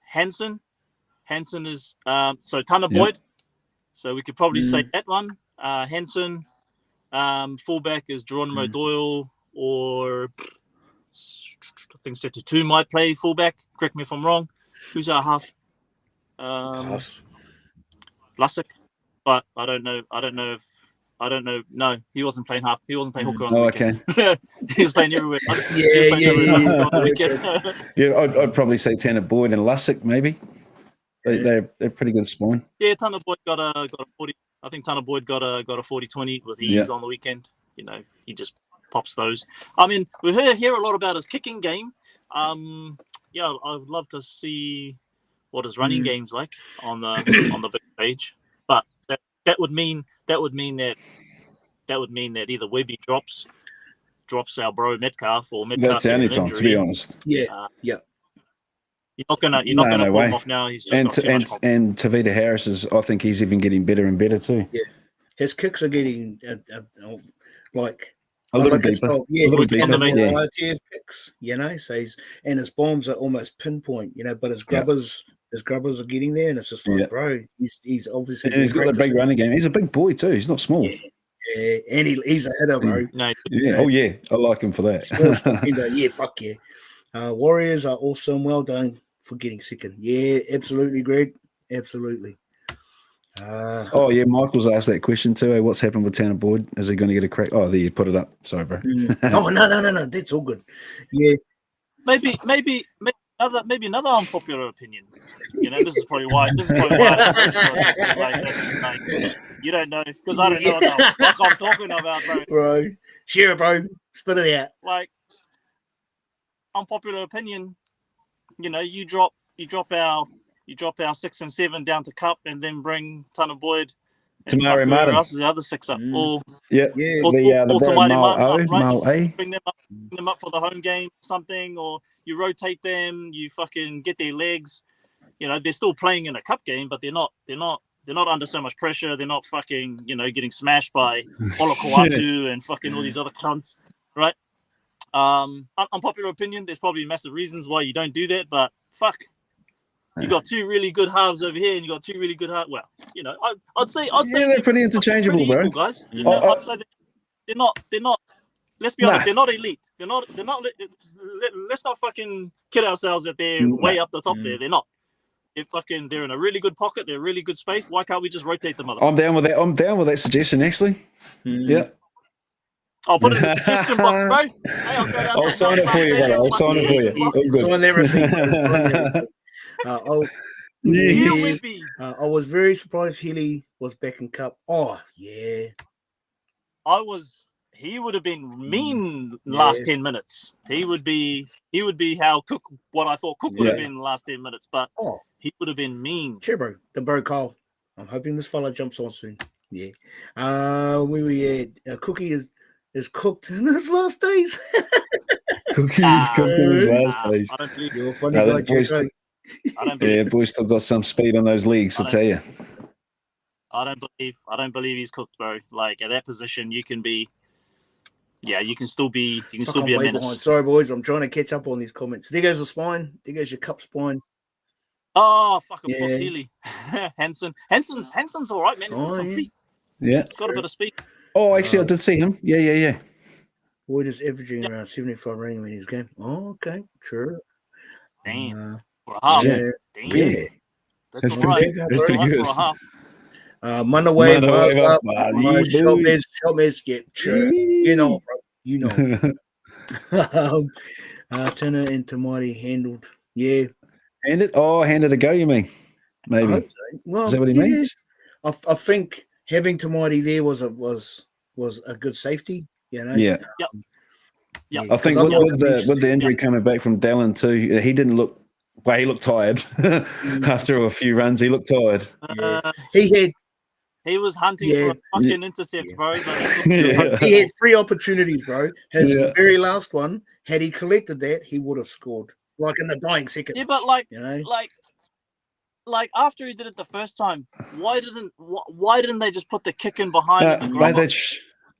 Hansen is so Tanner Boyd. So we could probably say that one. Hansen. Fullback is Geronimo Doyle, or I think Setu might play fullback. Correct me if I'm wrong. Who's our half? Class. Lussick, but I don't know. No, he wasn't playing half. He wasn't playing hooker on the weekend. Okay. He was playing everywhere. Yeah. On the weekend. Yeah, I'd probably say Tanner Boyd and Lussick maybe. They're pretty good spawn. Yeah, Tanner Boyd got a 40. I think Tanner Boyd got a 40-20 with ease on the weekend. You know, he just pops those. I mean, we hear a lot about his kicking game. Yeah, I would love to see what his running game's like on the big page. But that would mean that either Webby drops our bro Metcalf, or Metcalf. That's the only time, to be honest. Yeah. You're not gonna pull him off now. He's just got too much and Tavita Harris I think he's even getting better and better too. Yeah, his kicks are getting like a little deeper. A little deeper. And the variety of kicks, you know. So and his bombs are almost pinpoint, you know. But his grubbers are getting there, and it's just like, bro, he's obviously. And he's got the big running game. He's a big boy too. He's not small. Yeah, and he's a hitter, bro. No. Yeah. Oh yeah, I like him for that. Yeah, fuck yeah. Warriors are awesome. Well done for getting second. Yeah, absolutely, Greg. Absolutely. Oh yeah, Michael's asked that question too. Hey, what's happened with Tanner Boyd? Is he going to get a crack? Oh, there you put it up. Sorry, bro. Oh no. That's all good. Yeah. Maybe another unpopular opinion. You know, this is probably why. Like, you don't know, because I don't know what I'm talking about, bro. Bro, share it, bro. Spit it out. Like, unpopular opinion. You know, you drop our 6 and 7 down to Cup, and then bring Tanner Boyd. Tamari Martin. Else is the other 6 up. Or the Mal A. Bring them up for the home game, something, or you rotate them. You fucking get their legs. You know, they're still playing in a cup game, but they're not under so much pressure. They're not fucking, you know, getting smashed by Olakoatu and fucking all these other cunts, right? Unpopular opinion. There's probably massive reasons why you don't do that, but fuck. You got two really good halves over here, and you got two really good halves. Well, you know, I'd say they're pretty interchangeable, pretty bro. Equal, guys. You know, I'd say they're not. Let's be honest, they're not elite. They're not. Let's not fucking kid ourselves that they're way up the top there. They're not. They're in a really good pocket. They're a really good space. Why can't we just rotate them? I'm down with that. I'm down with that suggestion, actually. Yeah. I'll put it in the suggestion box, bro. Hey, I'll sign it for you, brother. I'll sign it for you. Sign everything. I was very surprised Healy was back in Cup. Oh yeah, He would have been mean last 10 minutes. He would be how what I thought Cook would have been in the last 10 minutes, but he would have been mean. Sure, bro. The bro Cole. I'm hoping this fella jumps on soon. Yeah. Where we at? Cookie is cooked in his last days. Cookie is cooked in his last days. I don't believe you're a funny guy, Jericho. Boy's still got some speed on those legs, I tell you. I don't believe he's cooked, bro. Like at that position, you can still be a menace. Behind. Sorry, boys, I'm trying to catch up on these comments. There goes the spine. There goes your Cup spine. Oh fuck! Of course, Healy, Hanson's all right, man. He's got some feet. Yeah, he's got a bit of speed. Oh, actually, I did see him. Yeah. Boyd is averaging around 75 running in his game. Oh, okay, sure. Damn. For a half. Yeah. That's pretty good. For a half. Munaway, Shopmez, you know, bro. You know. Turner and Tamati handled. Yeah. Handed a go, you mean? Maybe. Well, is that what he means? I think having Tamati there was a good safety, you know. Yeah. Yeah. I think with the injury coming back from Dallin too, he didn't look. Well, he looked tired after a few runs. He looked tired. He was hunting for a fucking intercept, bro. He had 3 opportunities, bro. His very last one, had he collected that, he would have scored. Like in the dying seconds. Yeah, but like after he did it the first time, why didn't they just put the kick in behind the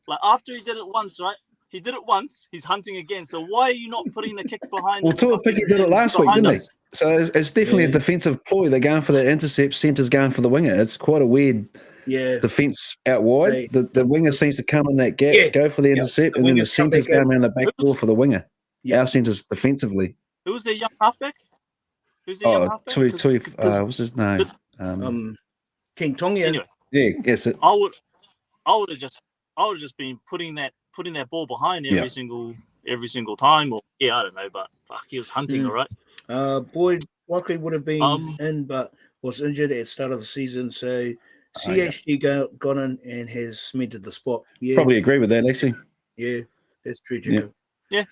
like after he did it once, right? He did it once. He's hunting again. So why are you not putting the kick behind? Well, Tuapiki did it last week, didn't he? So it's definitely a defensive ploy. They're going for the intercept. Center's going for the winger. It's quite a weird defense out wide. The winger seems to come in that gap, go for the intercept, and then the center's going around the back door for the winger. Our center's defensively. Who was their young halfback? Who's the young Oh, halfback? what's his name? King Tonga. Anyway, Yeah, guess it. I would have just been putting that ball behind every single time, or I don't know, but fuck, he was hunting, all right. Boyd likely would have been in, but was injured at the start of the season, so CHD got in and has cemented the spot. Yeah, Probably agree with that, actually. Yeah, that's true, Jacob. Yeah.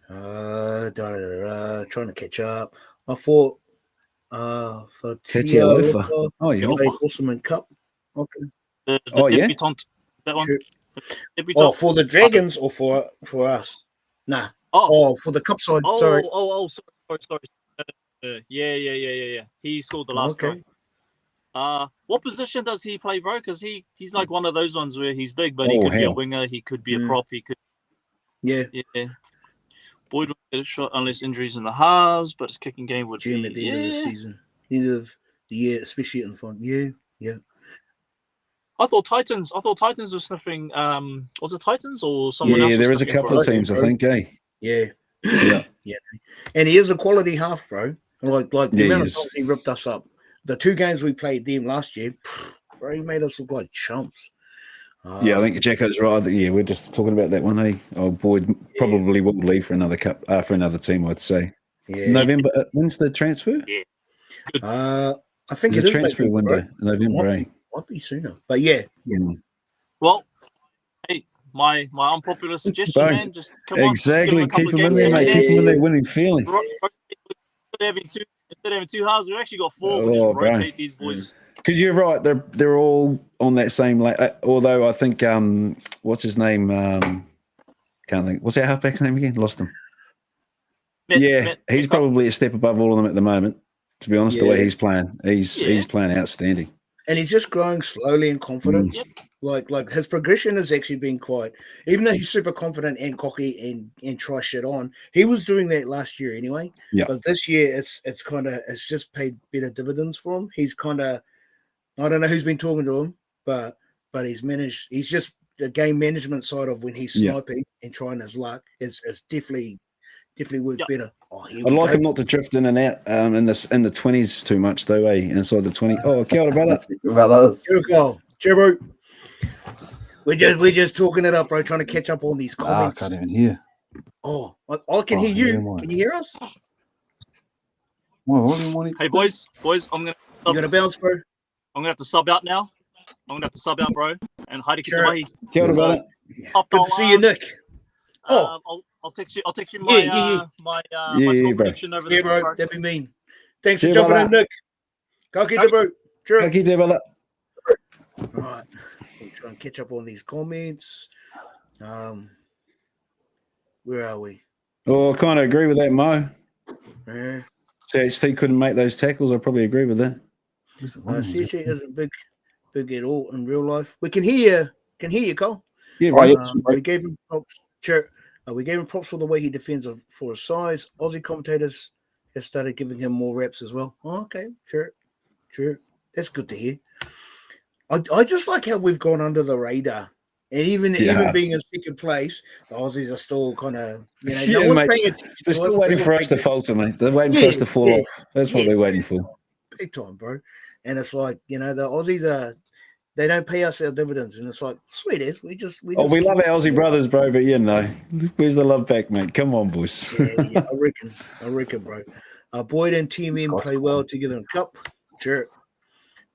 Trying to catch up. I thought for Tetialofa. Oh, yeah. Played awesome in Cup. Okay. The yeah? debutant. That one. Sure. Debutant. For the Dragons or for us? Nah. For the Cup side. Sorry. Sorry. Yeah. He scored the last try. What position does he play, bro? Because he's like one of those ones where he's big, but he could be a winger, he could be a prop, he could. Yeah. Boyd would get a shot unless injuries in the halves, but his kicking game would be at the end of the season, end of the year, especially in the front. Yeah. I thought Titans were sniffing. Was it Titans or someone else? Yeah, there is a couple of teams, I think. Yeah. And he is a quality half, bro. Like the amount of times he ripped us up. The 2 games we played them last year, bro, he made us look like chumps. I think Jacko's right. We're just talking about that one. Boyd probably will leave for another cup for another team, I'd say. Yeah. November. When's the transfer? Yeah. I think it is transfer window. November. Might be sooner, but yeah. Well, hey, my unpopular suggestion, man. Just come on. Exactly. Keep them in there, mate. Keep them in there winning feeling. Instead of having 2 halves, we've actually got 4. We just rotate these boys. Because you're right, they're all on that same. Although I think what's his name? Can't think. What's that halfback's name again? Lost him. He's probably a step above all of them at the moment. To be honest, the way he's playing, he's playing outstanding. And he's just growing slowly and confident. Like his progression has actually been quite. Even though he's super confident and cocky and try shit on, he was doing that last year anyway. Yeah. But this year, it's just paid better dividends for him. He's kind of. I don't know who's been talking to him, but he's managed. He's just the game management side of when he's sniping and trying his luck is definitely worked better. I'd like him not to drift in and out in the 20s too much though, inside the 20. Oh, kia ora, brother. Cheer, bro. We're just talking it up, bro. Trying to catch up on these comments. I can't even hear. Oh, I can hear you. Can you hear us? Hey, boys, I'm gonna. You gonna bounce, bro? I'm gonna have to sub out now. Bro. And Heidi Kitamahi. Kia ora, brother. Good to see you, Nick. I'll text you my score prediction over there. Yeah, bro. That'd be mean. Thanks for jumping in, Nick. Ka kite, bro. Sure. Ka kite, brother. All right. We'll try and catch up on these comments. Where are we? Oh, I kind of agree with that, Mo. Yeah. CHT couldn't make those tackles. I probably agree with that. CHT isn't big at all in real life. We can hear you, Cole. Yeah, right. We gave him props. Sure. We gave him props for the way he defends for his size. Aussie commentators have started giving him more reps as well. Oh, okay, sure. That's good to hear. I just like how we've gone under the radar. And even being in second place, the Aussies are still kind of, no one's paying attention. They're still waiting for us to falter, mate. They're waiting for us to fall off. That's what they're waiting for. Big time, bro. And it's like, the Aussies they don't pay us our dividends. And it's like, sweet as we love our Aussie brothers, bro, but where's the love back, mate? Come on, boys. Yeah, I reckon, bro. Boyd and Team M play well together in Cup. Sure.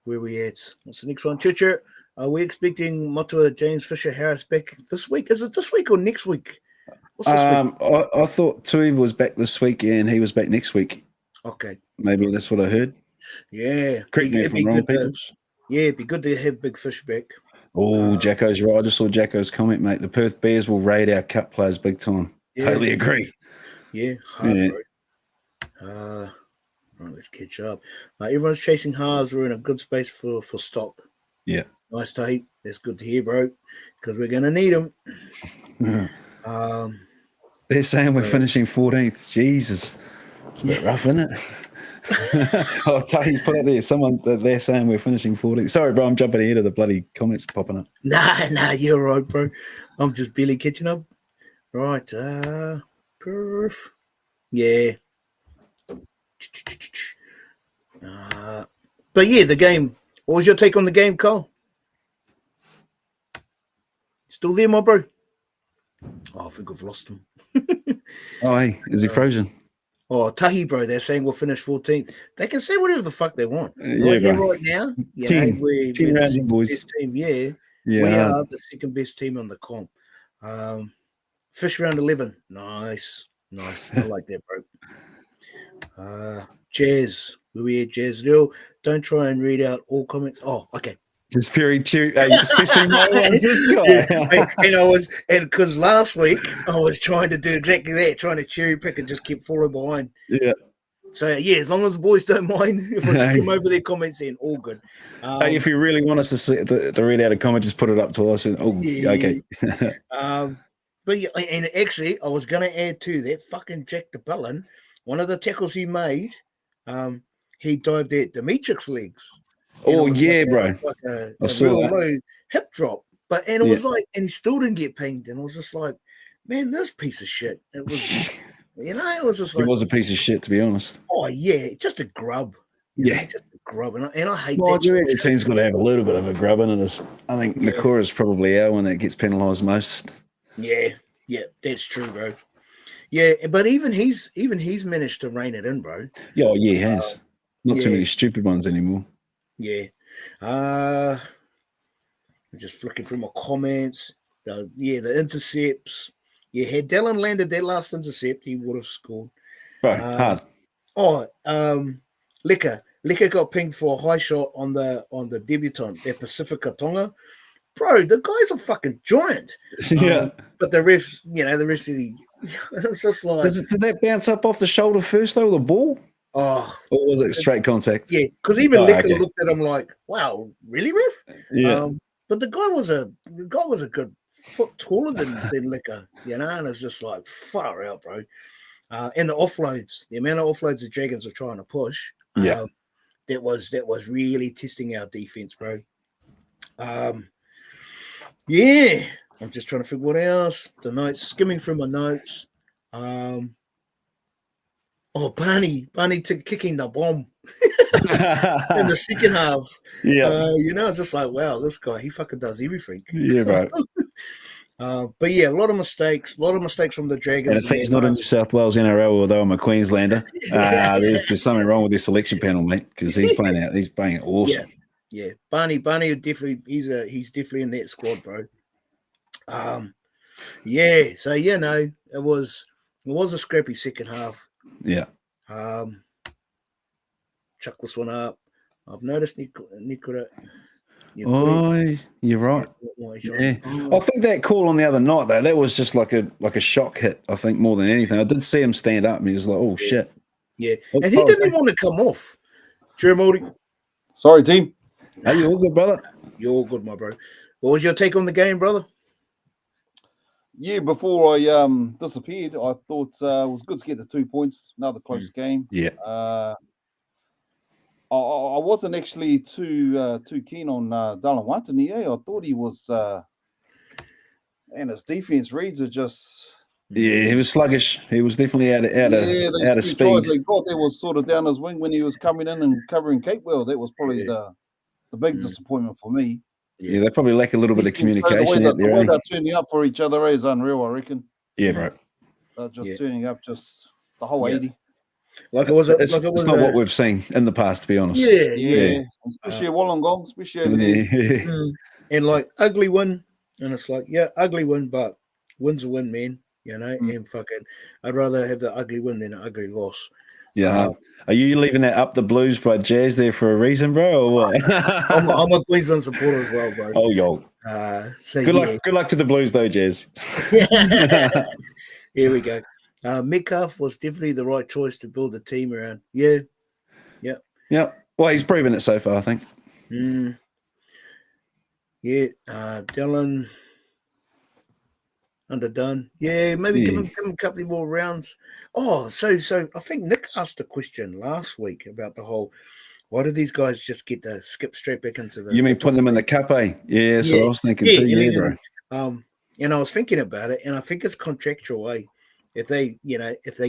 Where we at? What's the next one? Church. Are we expecting Matua, James Fisher, Harris back this week? Is it this week or next week? What's this week? I thought Tui was back this week and he was back next week. Okay. Maybe that's what I heard. Yeah. Correct me if I'm wrong, people. It'd be good to have Big Fish back. Oh, Jacko's right. I just saw Jacko's comment, mate. The Perth Bears will raid our cup players big time. Yeah. Totally agree. Yeah, bro. Right, let's catch up. Everyone's chasing halves. We're in a good space for stock. Yeah. Nice tape. That's good to hear, bro, because we're going to need them. They're saying we're finishing 14th. Jesus. It's a bit rough, isn't it? Tahi's put up there. They're saying we're finishing 14th. Sorry, bro. I'm jumping ahead of the bloody comments popping up. Nah, you're right, bro. I'm just barely catching up. Right. Perf. Yeah. But yeah, the game. What was your take on the game, Cole? Still there, my bro? Oh, I think we've lost him. Oh, hey, is he frozen? Oh, Tahi, bro, they're saying we'll finish 14th. They can say whatever the fuck they want. Yeah, Right here, bro. right now, you Team- know, we're team the rounding, second boys. best team. Yeah, Yeah, we are the second best team on the comp. Fish round 11. Nice. I like that, bro. Jazz. We had Jazz. Lil, don't try and read out all comments. Oh, okay. It's very cheery, especially my one's this guy. and because last week I was trying to do exactly that, trying to cherry pick and just keep falling behind. Yeah. So yeah, as long as the boys don't mind, if I skim over their comments, then all good. Hey, if you really want us to read out a comment, just put it up to us. Okay. But yeah, and actually, I was going to add to that fucking Jack DeBellin. One of the tackles he made, he dived at Dimitrich's legs. Oh yeah, bro! Like a saw real that. low hip drop, it was like, and he still didn't get pinged, and I was just like, man, this piece of shit. It was, it was just like, He was a piece of shit, to be honest. Oh yeah, just a grub. Just a grub, and I hate well, that. Every team's got to have a little bit of a grub in it. I think Nakura's probably our one that gets penalised most. Yeah, that's true, bro. Yeah, but even he's managed to rein it in, bro. Yeah, he has. Not too many stupid ones anymore. Yeah. I'm just flicking through my comments. The intercepts. Yeah, had Dallin landed that last intercept, he would have scored. Bro, hard. Oh, Liquor got pinged for a high shot on the debutant, their Pacifica Tonga. Bro, the guy's a fucking giant. Yeah. But the ref, the rest of the it's just like, did that bounce up off the shoulder first though, the ball? Oh, or was it straight contact? Yeah, because even Liquor looked at him like, "Wow, really, ref?" Yeah. But the guy was a good foot taller than Liquor, and it's just like far out, bro. And the offloads, the amount of offloads the Dragons are trying to push, that was really testing our defense, bro. Yeah, I'm just trying to figure what else. The notes, skimming through my notes. Barney kicking the bomb in the second half. Yeah. It's just like, wow, this guy, he fucking does everything. Yeah, right. But yeah, a lot of mistakes from the Dragons. And if he's not in New South Wales NRL, although I'm a Queenslander, there's something wrong with their selection panel, mate, because he's playing awesome. Yeah. Barney definitely he's definitely in that squad, bro. So it was a scrappy second half. Yeah. Chuck this one up. I've noticed Nikura. Oh, you're right. Yeah. I think that call on the other night though, that was just like a shock hit, I think, more than anything. I did see him stand up and he was like, oh shit. Yeah. And he didn't want to come off. Jeremy. Sorry, team. Hey, you all good, brother? You're all good, my bro. What was your take on the game, brother? Yeah, before I disappeared, I thought it was good to get the 2 points. Another close game. Yeah. I wasn't actually too keen on Dallin Watani. I thought he was, and his defense reads are just. Yeah, he was sluggish. He was definitely out of speed. They got there was sort of down his wing when he was coming in and covering Capewell. That was probably the big disappointment for me. Yeah, they probably lack a little bit of communication out there. The way they're turning up for each other is unreal, I reckon. Yeah, bro. They're just turning up just the whole 80. It's not what we've seen in the past, to be honest. Yeah. Especially Wollongong, especially over there. And like ugly win, and it's like, ugly win, but win's a win, man. And fucking, I'd rather have the ugly win than an ugly loss. Yeah. Are you leaving that up the Blues by Jazz there for a reason, bro, or what? I'm a Queensland supporter as well, bro. Oh, yo. Good luck to the Blues, though, Jazz. Here we go. Metcalf was definitely the right choice to build a team around. Yeah. Well, he's proven it so far, I think. Yeah. Dylan underdone. Yeah, maybe give him a couple more rounds. Oh, so I think Nick asked a question last week about the whole, why do these guys just get to skip straight back into the... You mean putting them in the cup, eh? Yeah, that's what I was thinking too. Bro. And I was thinking about it, and I think it's contractual, eh? If they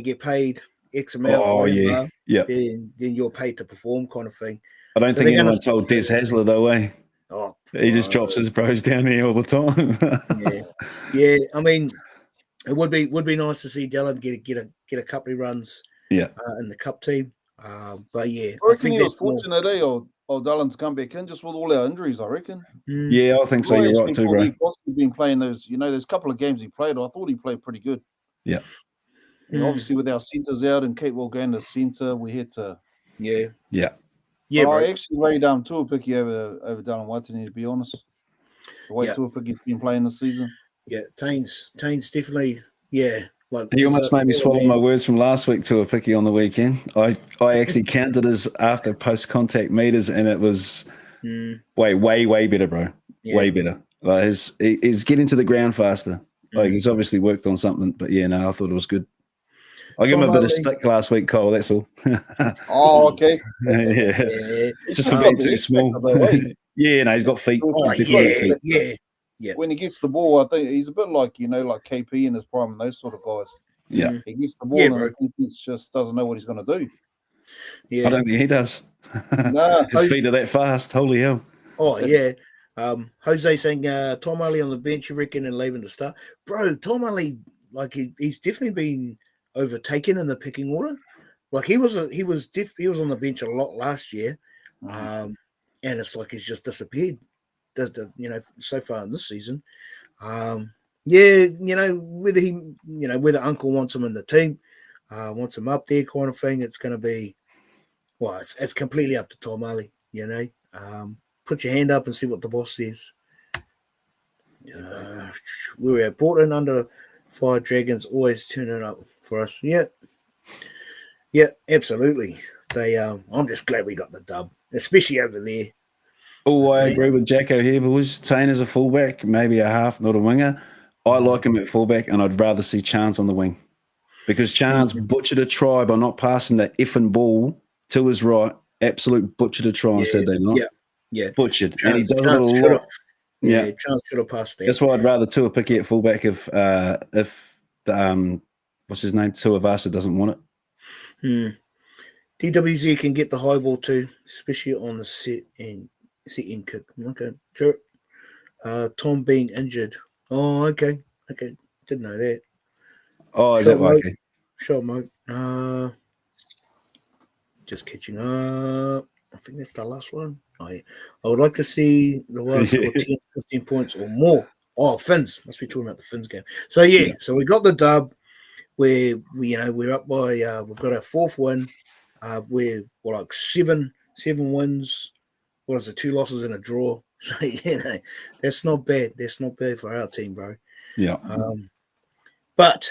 get paid X amount, Oh, yeah. whatever, Yep. then you're paid to perform, kind of thing. I don't So think they're gonna anyone told Des Hasler, though, eh? Oh, He just drops his bros down there all the time. yeah. I mean, it would be nice to see Dylan get a couple of runs Yeah. in the cup team. But yeah, I I reckon think he was that's more. fortunate, of Dylan's come back in just with all our injuries, I reckon. Yeah, I think so. You're right too, bro. He's possibly been playing those, those couple of games he played. I thought he played pretty good. Yeah. Obviously, with our centres out and Kate will going to centre, we had to. Yeah. But bro. I actually rated Tuapiki over Dylan Watani, to be honest. The way Tuapiki's been playing this season. Yeah, Tane's definitely, like He almost made me swallow my words from last week to a picky on the weekend. I actually counted his after post contact meters, and it was way better, bro. Yeah. Way better. Like he's getting to the ground faster. Like he's obviously worked on something, but yeah, no, I thought it was good. I give him a bit of stick last week, Cole. That's all. Oh, okay. Yeah. Just for being too small. Yeah, no, he's got feet. Oh, He's definitely got feet. Yeah. When he gets the ball, I think he's a bit like, like KP in his prime and those sort of guys. Yeah. He gets the ball and the defense just doesn't know what he's going to do. Yeah. I don't think he does. Nah. His feet are that fast. Holy hell. Oh, yeah. Jose saying Tom Harley on the bench, you reckon, and leaving to start. Bro, Tom Harley, like he's definitely been overtaken in the picking order. Like he was on the bench a lot last year. And it's like he's just disappeared. So far in this season. Whether Uncle wants him in the team, wants him up there kind of thing, it's going to be, it's completely up to Tom Harley, put your hand up and see what the boss says. We were at Portland under Fire Dragons, always turning up for us. Yeah, absolutely. I'm just glad we got the dub, especially over there. Oh, I agree with Jacko here, boys. Tane is a fullback, maybe a half, not a winger. I like him at fullback, and I'd rather see Chance on the wing because Chance butchered a try by not passing that effing ball to his right. Absolute butchered a try on Saturday night. Yeah. Butchered. Chance, and he does it a lot. Chance should have passed that. That's why I'd rather Tuapiki at fullback if the what's his name, Tuavasa doesn't want it. DWZ can get the high ball too, especially on the set and kick. Okay, sure. Tom being injured. Oh, okay. Didn't know that. Oh, is that right? Sure, mate. Just catching up. I think that's the last one. I would like to see the Wales score 10, 15 points or more. Oh, Finns. Must be talking about the Finns game. So so we got the dub where we're up by we've got our fourth win. We're like seven wins. What is it? 2 losses and a draw. So that's not bad. That's not bad for our team, bro. Yeah. But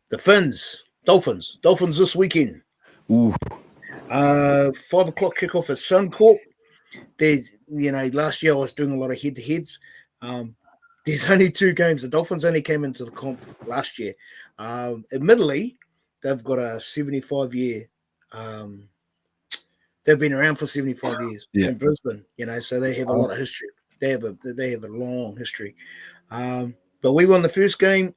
the Dolphins this weekend. Ooh. 5 o'clock kickoff at Suncorp. There's, last year I was doing a lot of head-to-heads. There's only 2 games. The Dolphins only came into the comp last year. Admittedly, they've got a 75-year. They've been around for 75 years in Brisbane. So they have a lot of history. They have a long history. But we won the first game.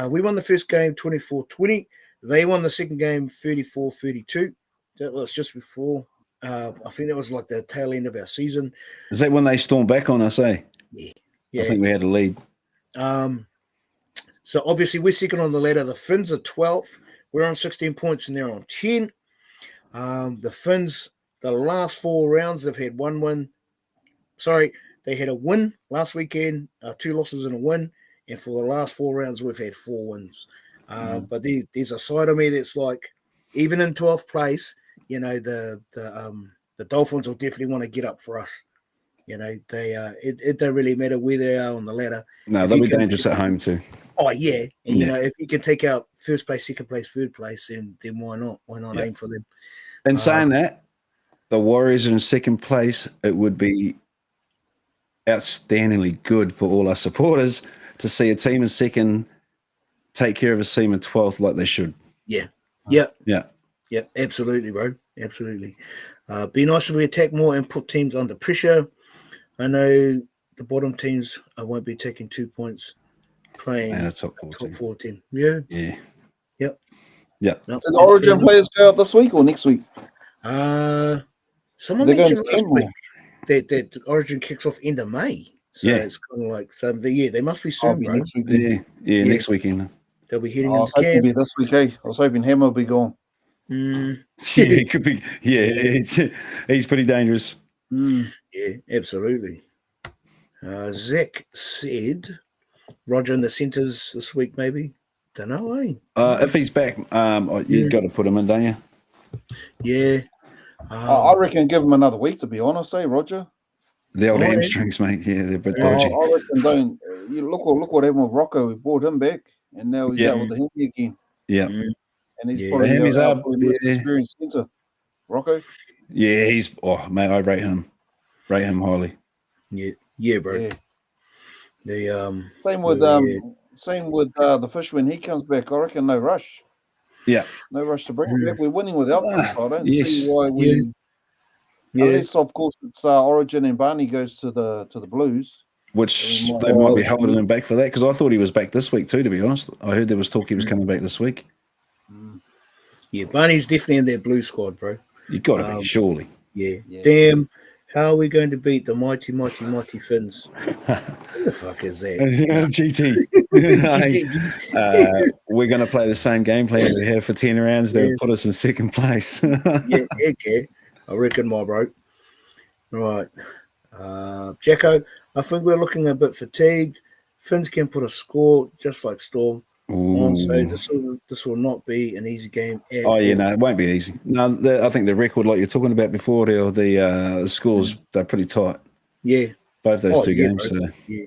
We won the first game 24-20. They won the second game 34-32. That was just before. I think that was like the tail end of our season. Is that when they stormed back on us, eh? Yeah. I think we had a lead. So obviously we're second on the ladder. The Finns are 12th. We're on 16 points and they're on 10. The Finns, the last 4 rounds, they've had 1 win. Sorry, they had a win last weekend, 2 losses and a win. And for the last 4 rounds, we've had 4 wins. But there's a side of me that's like, even in 12th place, the Dolphins will definitely want to get up for us. It don't really matter where they are on the ladder. No, they'll be dangerous at home too. Oh yeah, and if you can take out first place, second place, third place, then why not? Why not aim for them? And saying that, the Warriors are in second place. It would be outstandingly good for all our supporters to see a team in second take care of a team in 12th like they should. Yeah, absolutely, bro. Absolutely. Be nice if we attack more and put teams under pressure. I know the bottom teams won't be taking 2 points playing top 14. Yeah. Yeah. Yep. Yeah. No, Did the Origin players go out this week or next week? Someone They're going mentioned to last Canmore. week that Origin kicks off end of May. So Yeah. it's kind of like, they must be I'll soon, be bro. next weekend. Yeah, next weekend. They'll be heading I into was hoping camp. it'd be this week, eh? I was hoping Hammer would be gone. Yeah, it could be. Yeah, he's pretty dangerous. Yeah, absolutely. Zach said Roger in the centres this week, maybe. Don't know, eh? If he's back, you've got to put him in, don't you? Yeah. I reckon give him another week, to be honest, eh, Roger? The old Oh, yeah. hamstrings, mate. Yeah, they're a bit I dodgy. reckon don't. You look what happened with Rocco. We brought him back, and now he's out with the Hemi again. Yeah. And he's Yeah. probably The Hemis our are- probably most yeah. experienced centre. Rocco. Yeah, he's. Oh, mate, I rate him highly. Yeah, bro. Yeah. The Same with the fish when he comes back. I reckon no rush. Yeah. No rush to bring him back. We're winning without them, so I don't Yes. see why we. Unless, of course, it's Origin and Barney goes to the Blues. Which We might- they might be holding him back for that, because I thought he was back this week too, to be honest. I heard there was talk he was coming back this week. Yeah, Barney's definitely in their blue squad, bro. You got to be, surely. Yeah. Damn. How are we going to beat the mighty Finns? Who the fuck is that? GT. We're going to play the same game plan we have for 10 rounds. They'll put us in second place. Yeah, heck yeah. I reckon, my bro. Right. Jacko, I think we're looking a bit fatigued. Finns can put a score just like Storm on, so this will not be an easy game. No, it won't be easy. No, I think the record, like you're talking about before, the scores, they're pretty tight. Yeah. Both those two games. So. Yeah.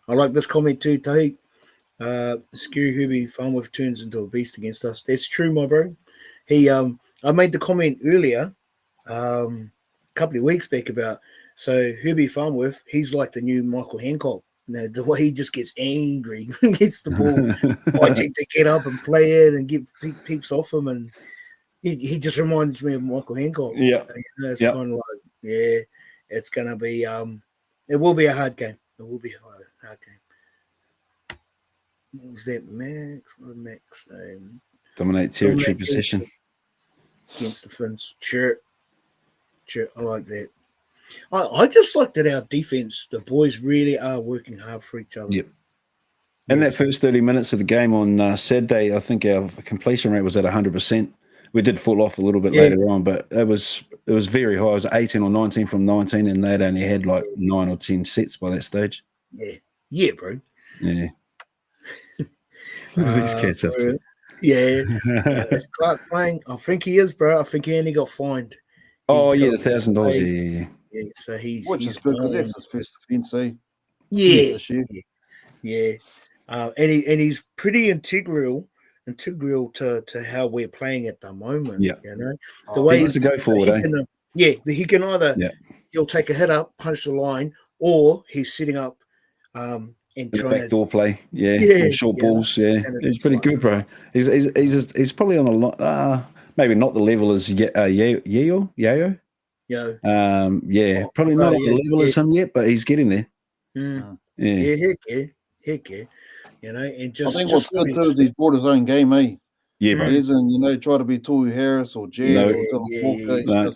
I like this comment too, Tahi. Scary Hubie Farmworth turns into a beast against us. That's true, my bro. I made the comment earlier, a couple of weeks back about, so Herbie Farmworth, he's like the new Michael Hancock. You know, the way he just gets angry, gets the ball, fighting to get up and play it and get peeps off him, and he just reminds me of Michael Hancock. Yeah, it's kind of like, it's gonna be it will be a hard game. It will be a hard game. What was that, Max? What did Max say? Dominate territory possession against the Finns. Sure, I like that. I just like that our defense, the boys really are working hard for each other. Yep. In that first 30 minutes of the game on Saturday, I think our completion rate was at 100%. We did fall off a little bit later on, but it was very high. It was 18 or 19 from 19, and they'd only had like 9 or 10 sets by that stage. Yeah, bro. Yeah. These cats up to. Yeah. Is Clark playing? I think he is, bro. I think he only got fined. Oh, yeah, the $1,000. Yeah, so he's good because that's his first defence, eh? Yeah. And he's pretty integral to how we're playing at the moment. Yeah, you know the way he needs to go forward. He can either he'll take a hit up, punch the line, or he's sitting up and trying backdoor play. Short balls. He's pretty good, bro. He's probably on the maybe not the level as Yayo. Probably not on the level as him yet, but he's getting there. Heck yeah. You know, and just I think what's good too is he's brought his own game, eh? Yeah, bro. He isn't, try to be Tory Harris or Jay or Dylan Walker.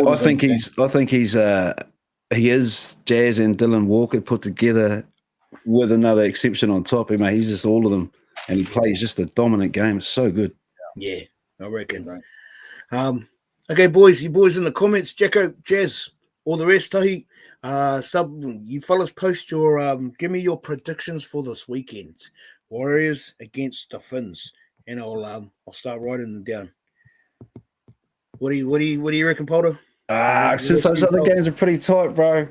I think he is Jazz and Dylan Walker put together with another exception on top. Mate, he's just all of them, and he plays just a dominant game. It's so good. Yeah, I reckon. Right. Okay, boys, you boys in the comments, Jacko, Jazz, all the rest, Tahi. You fellas post your give me your predictions for this weekend. Warriors against the Finns, and I'll start writing them down. What do you reckon, Polder? Since those other games are pretty tight, bro.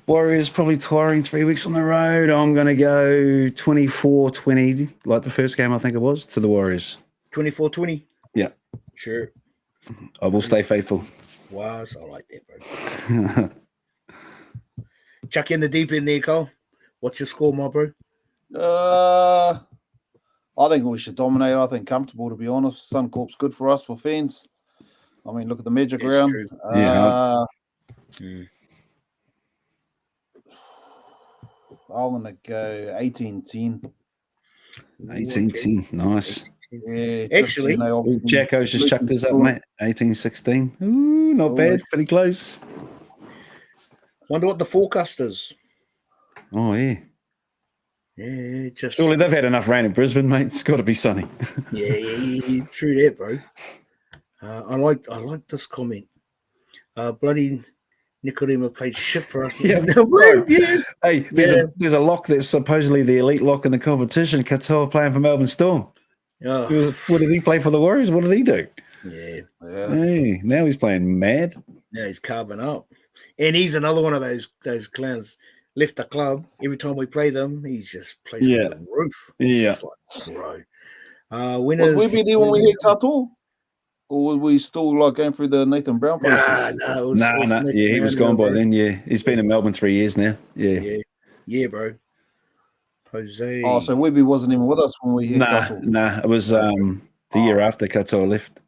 Warriors probably tiring 3 weeks on the road. I'm gonna go 24-20, like the first game I think it was, to the Warriors. 24-20? Yeah. Sure. I will stay faithful. Wow, I like that, bro. Chuck in the deep end there, Cole. What's your score, my bro? I think we should dominate. I think comfortable, to be honest. Suncorp's good for us, for fans. I mean, look at the Magic round. True. I'm going to go 18-10. 18-10. Nice. Yeah, Actually, Jacko's just chucked us up, mate. 18-16. Ooh, not bad. Pretty close. Wonder what the forecast is. Oh, yeah. Yeah, just Surely they've had enough rain in Brisbane, mate. It's got to be sunny. yeah, true that, bro. I like this comment. Bloody Nikodima played shit for us. Yeah. Hey, there's a lock that's supposedly the elite lock in the competition. Katoa playing for Melbourne Storm. Oh, What did he play for the Warriors? What did he do? yeah. Hey, now he's playing mad. Now he's carving up. And he's another one of those clowns. Left the club. Every time we play them, he just plays from the roof. Yeah. Just like, bro. Winners. Was we there when we hit Kato? Or were we still like going through the Nathan Brown process? No. Yeah, he was gone by then. Yeah, he's been in Melbourne 3 years now. Yeah, bro. Jose. Oh, so Webby wasn't even with us when we hit Kato. Nah. It was the year after Katoa left,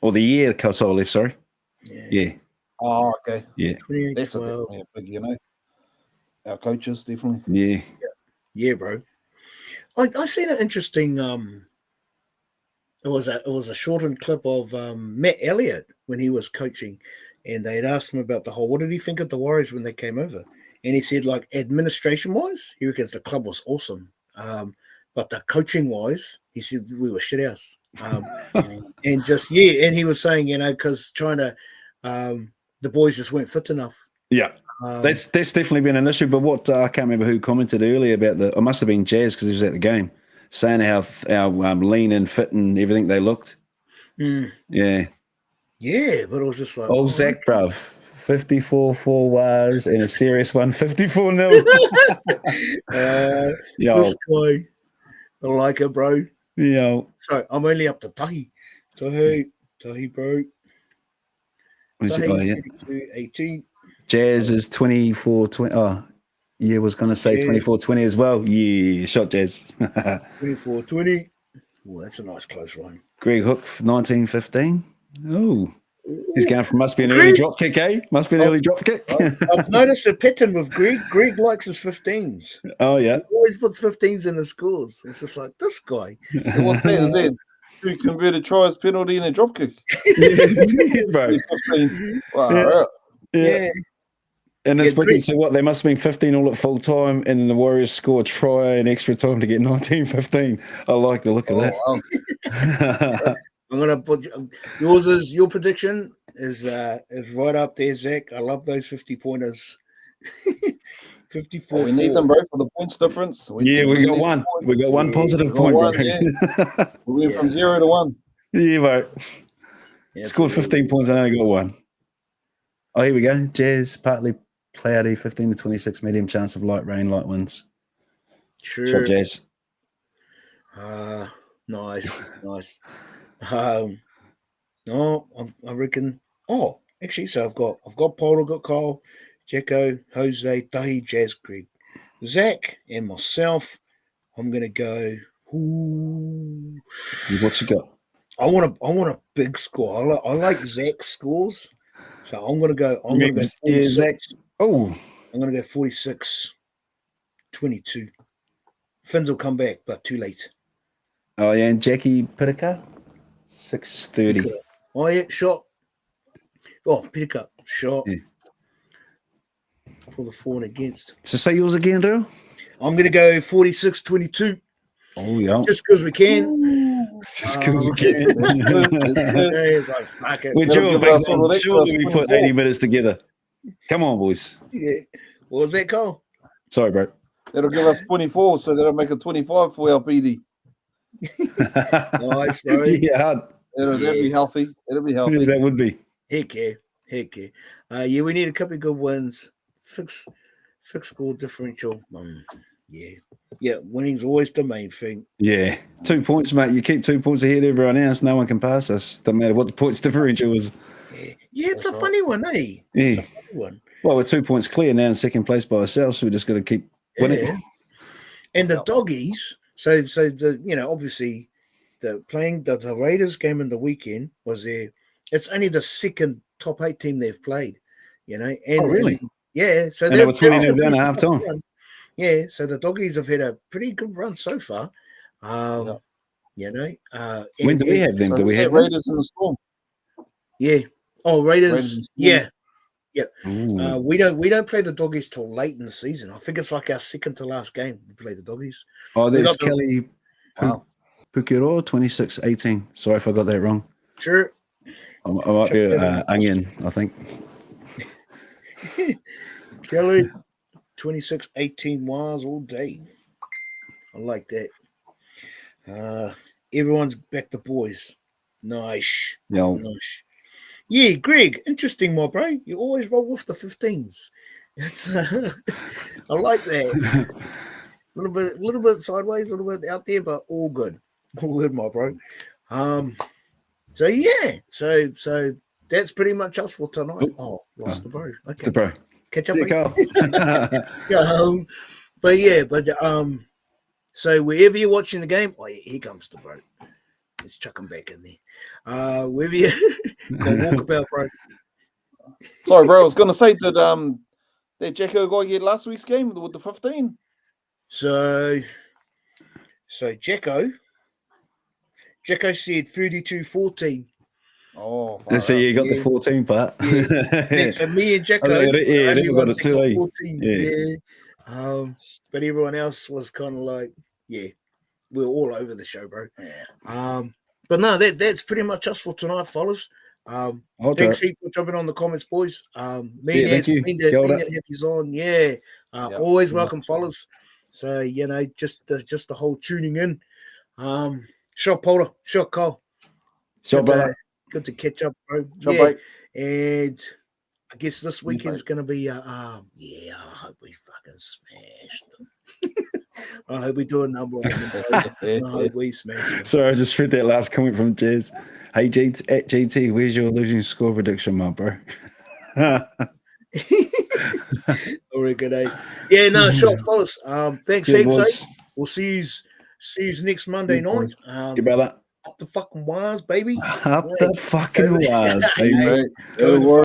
or the year Katoa left. Sorry. Yeah. Oh, okay. Yeah. That's a big, you know. Our coaches definitely. Yeah. Yeah, bro. I seen an interesting. It was a shortened clip of Matt Elliott when he was coaching, and they had asked him about the whole. What did he think of the Warriors when they came over? And he said, like, administration wise, he reckons the club was awesome, but the coaching wise, he said we were shit house. And just and he was saying, because China, the boys just weren't fit enough. Yeah. That's definitely been an issue. But what I can't remember who commented earlier about it must have been Jazz because he was at the game, saying how lean and fit and everything they looked. Mm. Yeah. Yeah, but it was just like Zach, bruv, 54 4-wires and a serious one, 54-0. This guy, I like it, bro. Yo. So I'm only up to Tahi. Tahi, bro. Tahi, 18. Jazz is 24-20. Oh, yeah, was going to say 24-20 as well. Yeah, shot Jazz. 24-20. Oh, that's a nice close one. Greg Hook, 19-15. Oh, he's going from must be an early drop kick, eh? Must be an early drop kick. I've noticed a pattern with Greg. Greg likes his 15s. Oh, yeah. He always puts 15s in the scores. It's just like, this guy. What's that? Is that 2 converted tries, penalty, and a drop kick? Yeah, bro. 15. Wow, yeah. And it's wicked. So what? They must have been 15 all at full time, and then the Warriors score a try in extra time to get 19-15. I like the look of that. Wow. I'm gonna put your prediction is right up there, Zach. I love those 50-pointers. 54. We need them, bro, for the points difference. We got one. We got one positive point, bro. We went from 0 to 1. Yeah, bro. Scored 15 points and only got one. Oh, here we go. Jazz, partly cloudy, 15 to 26, medium chance of light rain, light winds. Sure. Shot Jazz. Nice. No, I reckon. Oh, actually, so I've got Paul, I've got Kyle, Jacko, Jose, Tahi, Jazz, Greg, Zach, and myself. I'm gonna go. Ooh. What you got? I want a big score. I like Zach's scores, so I'm gonna go. I'm gonna go 46. Zach. Oh, I'm gonna go 46-22. Finns will come back, but too late. Oh yeah, and Jackie Pitica, 6:30. Oh yeah, shot. Oh, Pitica, shot. Yeah. For the for and against. So say yours again, Daryl. I'm gonna go 46-22. Oh yeah, just because we can. Just because we can. It's like, fuck it. We're doing a big one. Surely we put 80 minutes together. Come on, boys. Yeah. What was that call? Sorry, bro. That'll give us 24, so that'll make it 25 for our PD. Nice, bro. Yeah. That'll be healthy. It'll be healthy. Yeah, that would be. Heck yeah. Yeah, we need a couple of good wins. Fix score differential. Yeah, winning's always the main thing. Yeah. 2 points, mate. You keep 2 points ahead of everyone else, no one can pass us. Doesn't matter what the points differential is. Yeah, it's a funny one, eh? Yeah. It's a funny one. Well, we're 2 points clear now in second place by ourselves, so we just got to keep winning. Yeah. And the doggies, so the obviously the Raiders game in the weekend was it's only the second top 8 team they've played, And, really? So they were 20 down at half time. Yeah, so the doggies have had a pretty good run so far. You know, When do we have them? So Do we have them? Raiders in the Storm? Yeah. Oh, Raiders. Raiders and Storm. Yeah. Yeah. Ooh. We don't play the Doggies till late in the season. I think it's like our second to last game. We play the Doggies. Oh, We there's got the- Kelly Wow. Pukiro, 26-18. Sorry if I got that wrong. Sure. I might be Onion, I think. Kelly, 26-18 miles all day. I like that. Everyone's back to boys. Nice. Yeah. Nice. Yeah, Greg, interesting, my bro. You always roll with the 15s. It's, I like that. A little bit sideways, a little bit out there, but all good. All good, my bro. So yeah, so that's pretty much us for tonight. Oh, lost the bro. Okay. The bro. Catch up. See you, Carl. But so wherever you're watching the game, oh yeah, here comes the bro. Let's chuck him back in there. Wherever you go walkabout, bro. Sorry, bro. I was going to say that Jacko guy get last week's game with the 15. So Jacko said 32-14. Oh, And so you got the 14 part. Yeah, so me and Jacko, Yeah, only got ones it that too, got eh? 14. Yeah. But everyone else was kind of like, yeah, we're all over the show, bro. But no, that's pretty much us for tonight, fellas. Thanks heap for jumping on the comments, boys. Me and thank you. if he's on, yeah. Always Yeah. welcome, fellas. So just the whole tuning in. Sure, Paula. Sure, Cole. Sure, brother. Good to catch up, bro. Sure, yeah, bro. And I guess this weekend's bro. going to be, I hope we fucking smash them. I hope we do a number on them. I hope we smash them. Sorry, I just read that last comment from Jez. Hey, JT, where's your losing score prediction, my bro? Very good, eh? Yeah, no, sure, fellas. Thanks, Good heaps, boys. eh? We'll see you next Monday Good night. You brother. Up the fucking wires, baby. Up the fucking wires, baby. Hey, Go good the work.